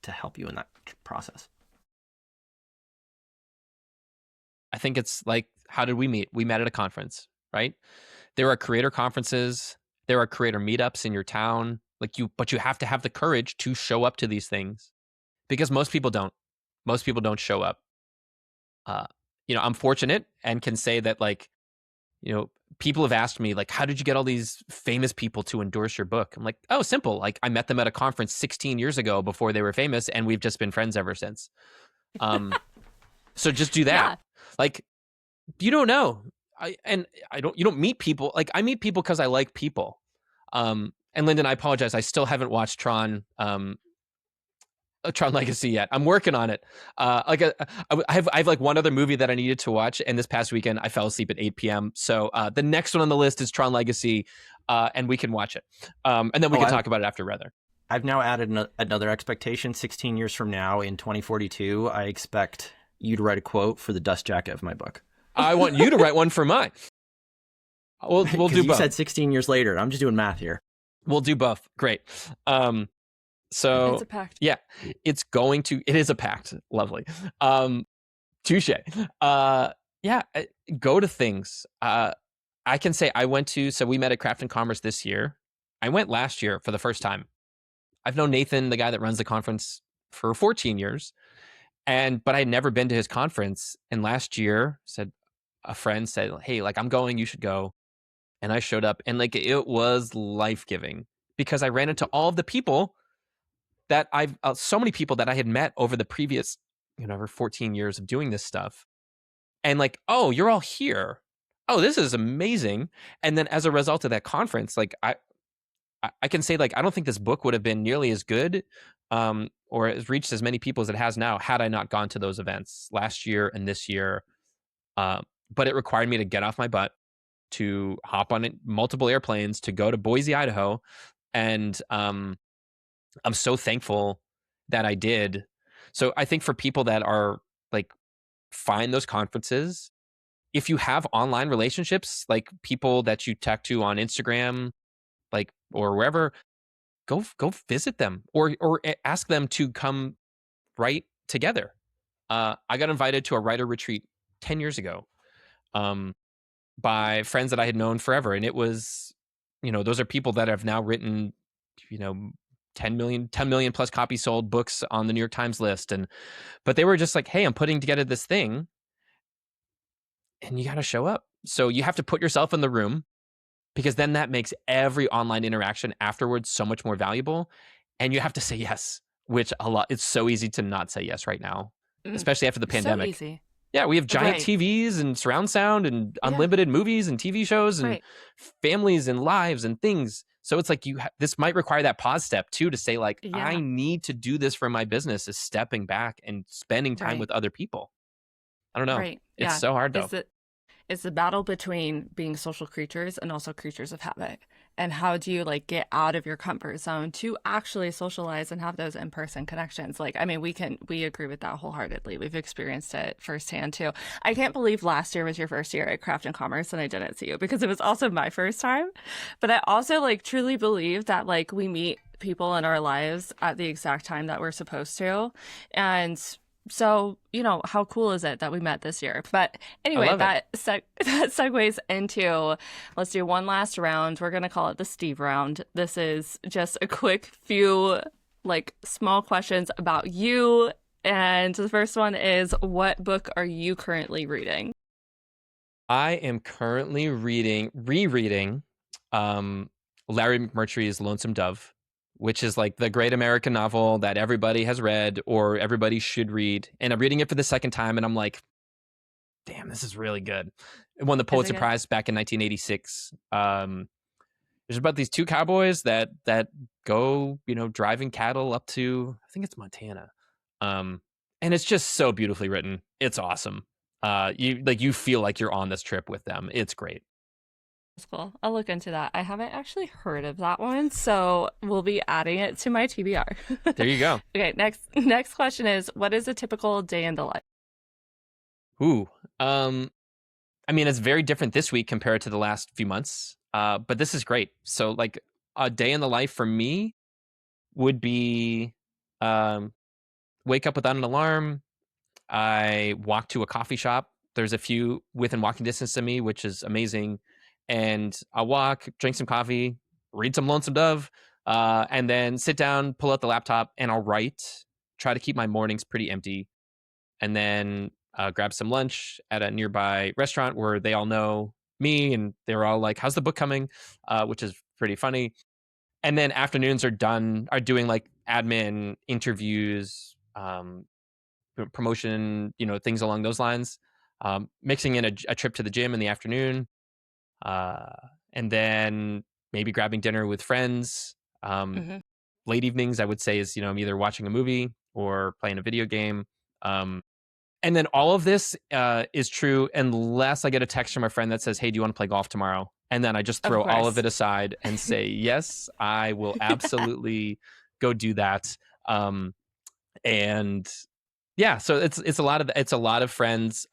to help you in that process? I think it's like, how did we meet? We met at a conference, right? There are creator conferences. There are creator meetups in your town. But you have to have the courage to show up to these things, because most people don't. Most people don't show up. I'm fortunate and can say that, people have asked me, how did you get all these famous people to endorse your book? I'm like, oh, simple. I met them at a conference 16 years ago before they were famous, and we've just been friends ever since. So just do that. Yeah. You don't know. You don't meet people. I meet people because I like people. And Lyndon, I apologize, I still haven't watched Tron Legacy yet. I'm working on it. I have one other movie that I needed to watch, and this past weekend I fell asleep at 8 p.m. So the next one on the list is Tron Legacy, and we can watch it, and then we can talk about it after. Rather, I've now added another expectation. 16 years from now, in 2042, I expect you to write a quote for the dust jacket of my book. I want you to write one for mine. We'll do both. You said 16 years later. I'm just doing math here. We'll do both. Great. So it's a pact. Yeah, it is a pact. Lovely. Touche. Go to things. I can say so we met at Craft and Commerce this year. I went last year for the first time. I've known Nathan, the guy that runs the conference, for 14 years. But I had never been to his conference. And last year a friend said, hey, I'm going, you should go. And I showed up, and it was life-giving, because I ran into all of the people that so many people that I had met over the previous, over 14 years of doing this stuff. And oh, you're all here. Oh, this is amazing. And then as a result of that conference, I can say, I don't think this book would have been nearly as good, or has reached as many people as it has now, had I not gone to those events last year and this year. But it required me to get off my butt, to hop on multiple airplanes, to go to Boise, Idaho. And I'm so thankful that I did. So I think for people that are find those conferences, if you have online relationships, people that you talk to on Instagram, or wherever, go visit them, or ask them to come write together. I got invited to a writer retreat 10 years ago. By friends that I had known forever. And it was, those are people that have now written, 10 million plus copies sold books on the New York Times list. But they were just hey, I'm putting together this thing, and you got to show up. So you have to put yourself in the room, because then that makes every online interaction afterwards so much more valuable. And you have to say yes, which it's so easy to not say yes right now, especially after the pandemic. So easy. Yeah, we have giant TVs and surround sound and unlimited movies and TV shows and families and lives and things. So it's this might require that pause step too, to say I need to do this for my business, is stepping back and spending time with other people. I don't know. Right. It's so hard though. It's the battle between being social creatures and also creatures of habit. And how do you get out of your comfort zone to actually socialize and have those in-person connections? We agree with that wholeheartedly. We've experienced it firsthand too. I can't believe last year was your first year at Craft and Commerce and I didn't see you, because it was also my first time. But I also truly believe that we meet people in our lives at the exact time that we're supposed to. And so, how cool is it that we met this year? But anyway, that segues into, let's do one last round. We're going to call it the Steve round. This is just a quick few, small questions about you. And the first one is, what book are you currently reading? I am currently rereading Larry McMurtry's Lonesome Dove, which is the great American novel that everybody has read or everybody should read. And I'm reading it for the second time, and I'm damn, this is really good. It won the Pulitzer Prize back in 1986. There's about these two cowboys that go, driving cattle up to, I think it's Montana. And And it's just so beautifully written. It's awesome. You feel like you're on this trip with them. It's great. That's cool. I'll look into that. I haven't actually heard of that one, so we'll be adding it to my TBR. There you go. Okay, next question is, what is a typical day in the life? Ooh. I mean, it's very different this week compared to the last few months. But this is great. So like a day in the life for me would be wake up without an alarm. I walk to a coffee shop. There's a few within walking distance of me, which is amazing. And I'll walk, drink some coffee, read some Lonesome Dove, and then sit down, pull out the laptop, and I'll write. Try to keep my mornings pretty empty. And then grab some lunch at a nearby restaurant where they all know me and they're all like, how's the book coming? Which is pretty funny. And then afternoons are doing like admin, interviews, promotion, things along those lines. Mixing in a trip to the gym in the afternoon. And then maybe grabbing dinner with friends. Late evenings, I would say, is, I'm either watching a movie or playing a video game. And then all of this is true unless I get a text from a friend that says, hey, do you want to play golf tomorrow? And then I just throw all of it aside and say, yes, I will absolutely go do that. And yeah, so it's a lot of friends.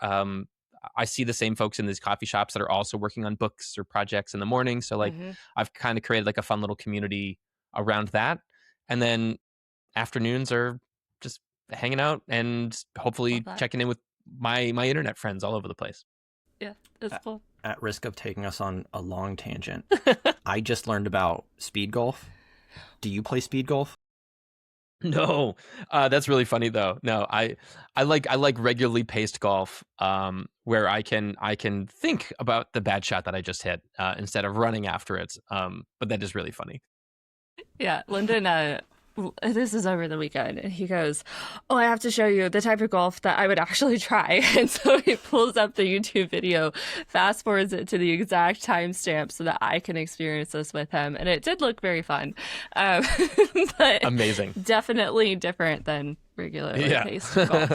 I see the same folks in these coffee shops that are also working on books or projects in the morning. So like I've kind of created like a fun little community around that. And then afternoons are just hanging out and hopefully checking in with my internet friends all over the place. Yeah, that's cool. At risk of taking us on a long tangent, I just learned about speed golf. Do you play speed golf? No, that's really funny though. No, I like regularly paced golf, where I can think about the bad shot that I just hit instead of running after it. But that is really funny. Yeah, Lyndon. This is over the weekend, and he goes, "Oh, I have to show you the type of golf that I would actually try." And so he pulls up the YouTube video, fast forwards it to the exact timestamp so that I can experience this with him, and it did look very fun. But amazing, definitely different than regularly paced golf.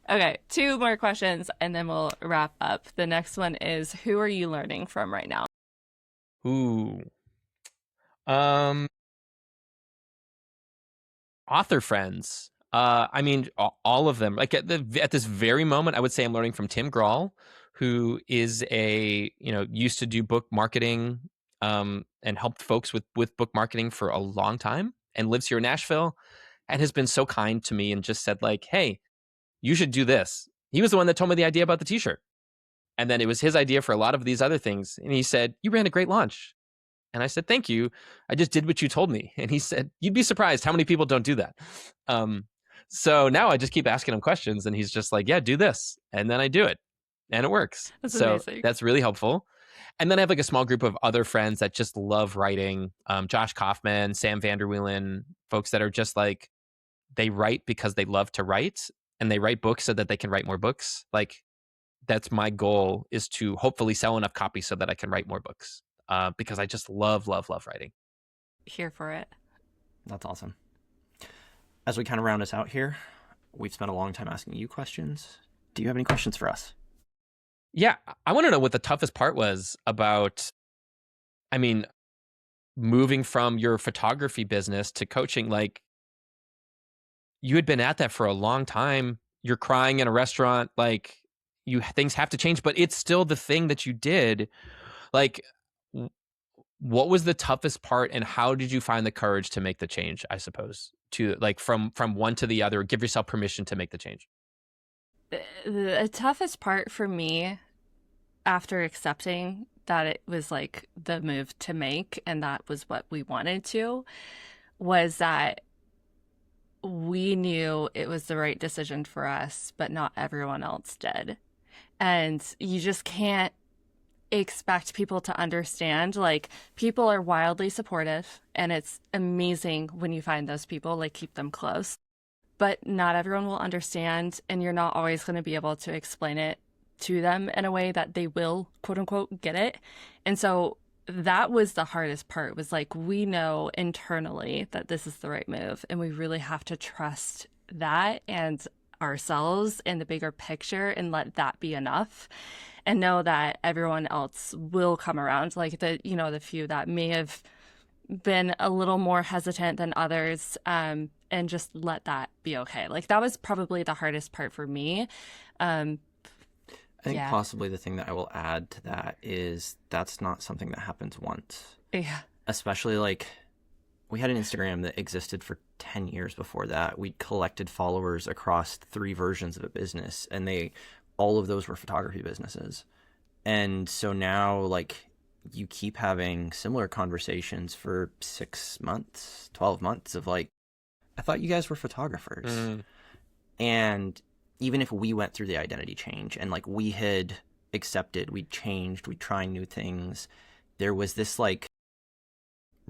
Okay, 2 more questions, and then we'll wrap up. The next one is, who are you learning from right now? Ooh, author friends. I mean, all of them. Like at this very moment, I would say I'm learning from Tim Grahl, who is used to do book marketing, and helped folks with book marketing for a long time, and lives here in Nashville, and has been so kind to me and just said like, "Hey, you should do this." He was the one that told me the idea about the T-shirt, and then it was his idea for a lot of these other things. And he said, "You ran a great launch." And I said, "Thank you. I just did what you told me." And he said, "You'd be surprised how many people don't do that." So now I just keep asking him questions, and he's just like, "Yeah, do this." And then I do it, and it works. That's so amazing. That's really helpful. And then I have like a small group of other friends that just love writing. Josh Kaufman, Sam Vanderwielen, folks that are just like, they write because they love to write, and they write books so that they can write more books. Like, that's my goal, is to hopefully sell enough copies so that I can write more books. Because I just love writing. Here for it. That's awesome. As we kind of round us out here, we've spent a long time asking you questions. Do you have any questions for us? Yeah, I want to know what the toughest part was about, moving from your photography business to coaching. Like, you had been at that for a long time. You're crying in a restaurant. Like, things have to change, but it's still the thing that you did. Like, what was the toughest part, and how did you find the courage to make the change, I suppose, to like from one to the other, give yourself permission to make the change? The toughest part for me, after accepting that it was like the move to make and that was what we wanted to, was that we knew it was the right decision for us, but not everyone else did. And you just can't expect people to understand. Like, people are wildly supportive, and it's amazing when you find those people, like, keep them close. But not everyone will understand, and you're not always going to be able to explain it to them in a way that they will, quote unquote, get it. And so that was the hardest part, was like, we know internally that this is the right move, and we really have to trust that. And ourselves in the bigger picture and let that be enough, and know that everyone else will come around. Like the few that may have been a little more hesitant than others, and just let that be okay. Like that was probably the hardest part for me. I think possibly the thing that I will add to that is that's not something that happens once. Yeah. Especially like we had an Instagram that existed for 10 years before that. We collected followers across 3 versions of a business, and all of those were photography businesses. And so now like you keep having similar conversations for 6 months, 12 months of like, I thought you guys were photographers. And even if we went through the identity change and like we had accepted, we changed, we tried new things, there was this like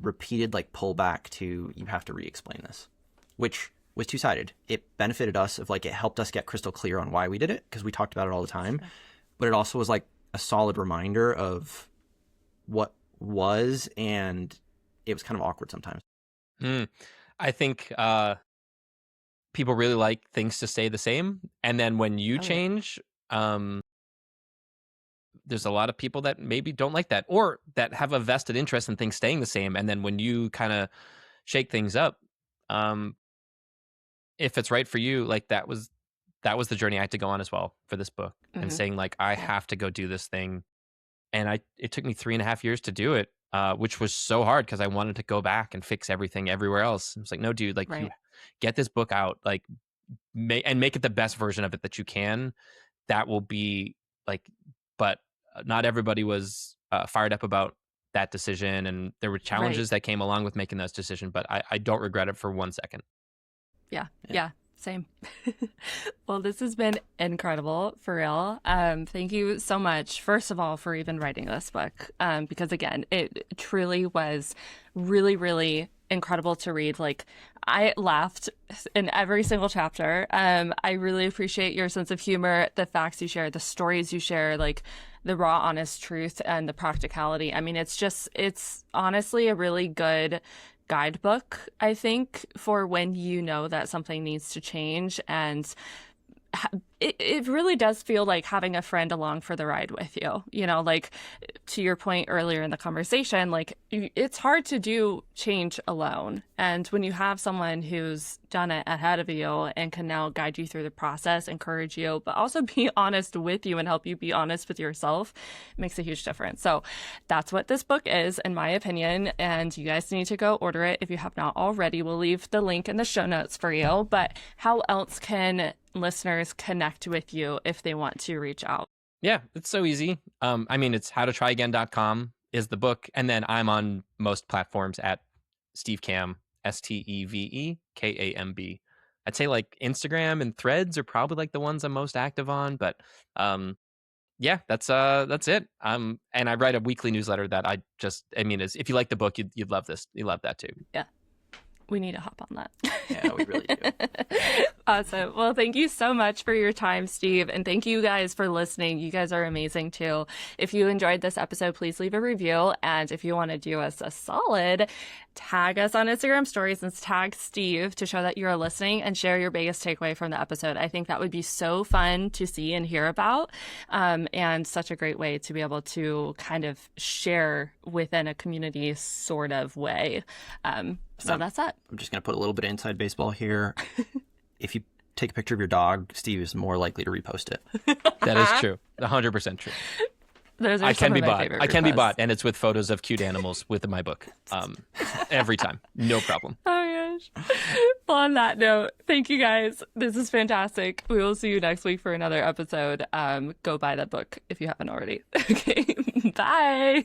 repeated like pullback to, you have to re-explain this, which was two-sided. It benefited us of like, it helped us get crystal clear on why we did it because we talked about it all the time. But it also was like a solid reminder of what was, and it was kind of awkward sometimes. I think people really like things to stay the same, and then when you change, there's a lot of people that maybe don't like that, or that have a vested interest in things staying the same. And then when you kind of shake things up, if it's right for you, like that was the journey I had to go on as well for this book, and saying like, I have to go do this thing. And it took me 3.5 years to do it, which was so hard because I wanted to go back and fix everything everywhere else. It's like, no, dude, like you get this book out, like make it the best version of it that you can. That will be like, but not everybody was fired up about that decision. And there were challenges that came along with making that decision, but I don't regret it for 1 second. Yeah. Same. Well, this has been incredible, for real. Thank you so much, first of all, for even writing this book, because again, it truly was really, really incredible to read. Like, I laughed in every single chapter. I really appreciate your sense of humor, the facts you share, the stories you share, like the raw, honest truth and the practicality. I mean, it's honestly a really good guidebook, I think, for when you know that something needs to change. And it really does feel like having a friend along for the ride with you. You know, like to your point earlier in the conversation, like it's hard to do change alone. And when you have someone who's done it ahead of you and can now guide you through the process, encourage you, but also be honest with you and help you be honest with yourself, it makes a huge difference. So that's what this book is, in my opinion. And you guys need to go order it if you have not already. We'll leave the link in the show notes for you. But how else can listeners connect with you if they want to reach out? Yeah, it's so easy. I mean, it's howtotryagain.com is the book. And then I'm on most platforms at Steve Kamb, SteveKamb. I'd say like Instagram and Threads are probably like the ones I'm most active on. But yeah, that's it. And I write a weekly newsletter that if you like the book, you'd love this. You love that too. Yeah. We need to hop on that. Yeah, we really do. Awesome. Well, thank you so much for your time, Steve. And thank you guys for listening. You guys are amazing too. If you enjoyed this episode, please leave a review. And if you want to do us a solid, tag us on Instagram stories and tag Steve to show that you're listening and share your biggest takeaway from the episode. I think that would be so fun to see and hear about, and such a great way to be able to kind of share within a community sort of way. So that's it. I'm just going to put a little bit of inside baseball here. If you take a picture of your dog, Steve is more likely to repost it. That is true. 100% true. Those are some of my favorite I can be reposts. bought, and it's with photos of cute animals with my book. Every time. No problem. Oh my gosh. Well, on that note, thank you guys. This is fantastic. We will see you next week for another episode. Go buy that book if you haven't already. Okay. Bye.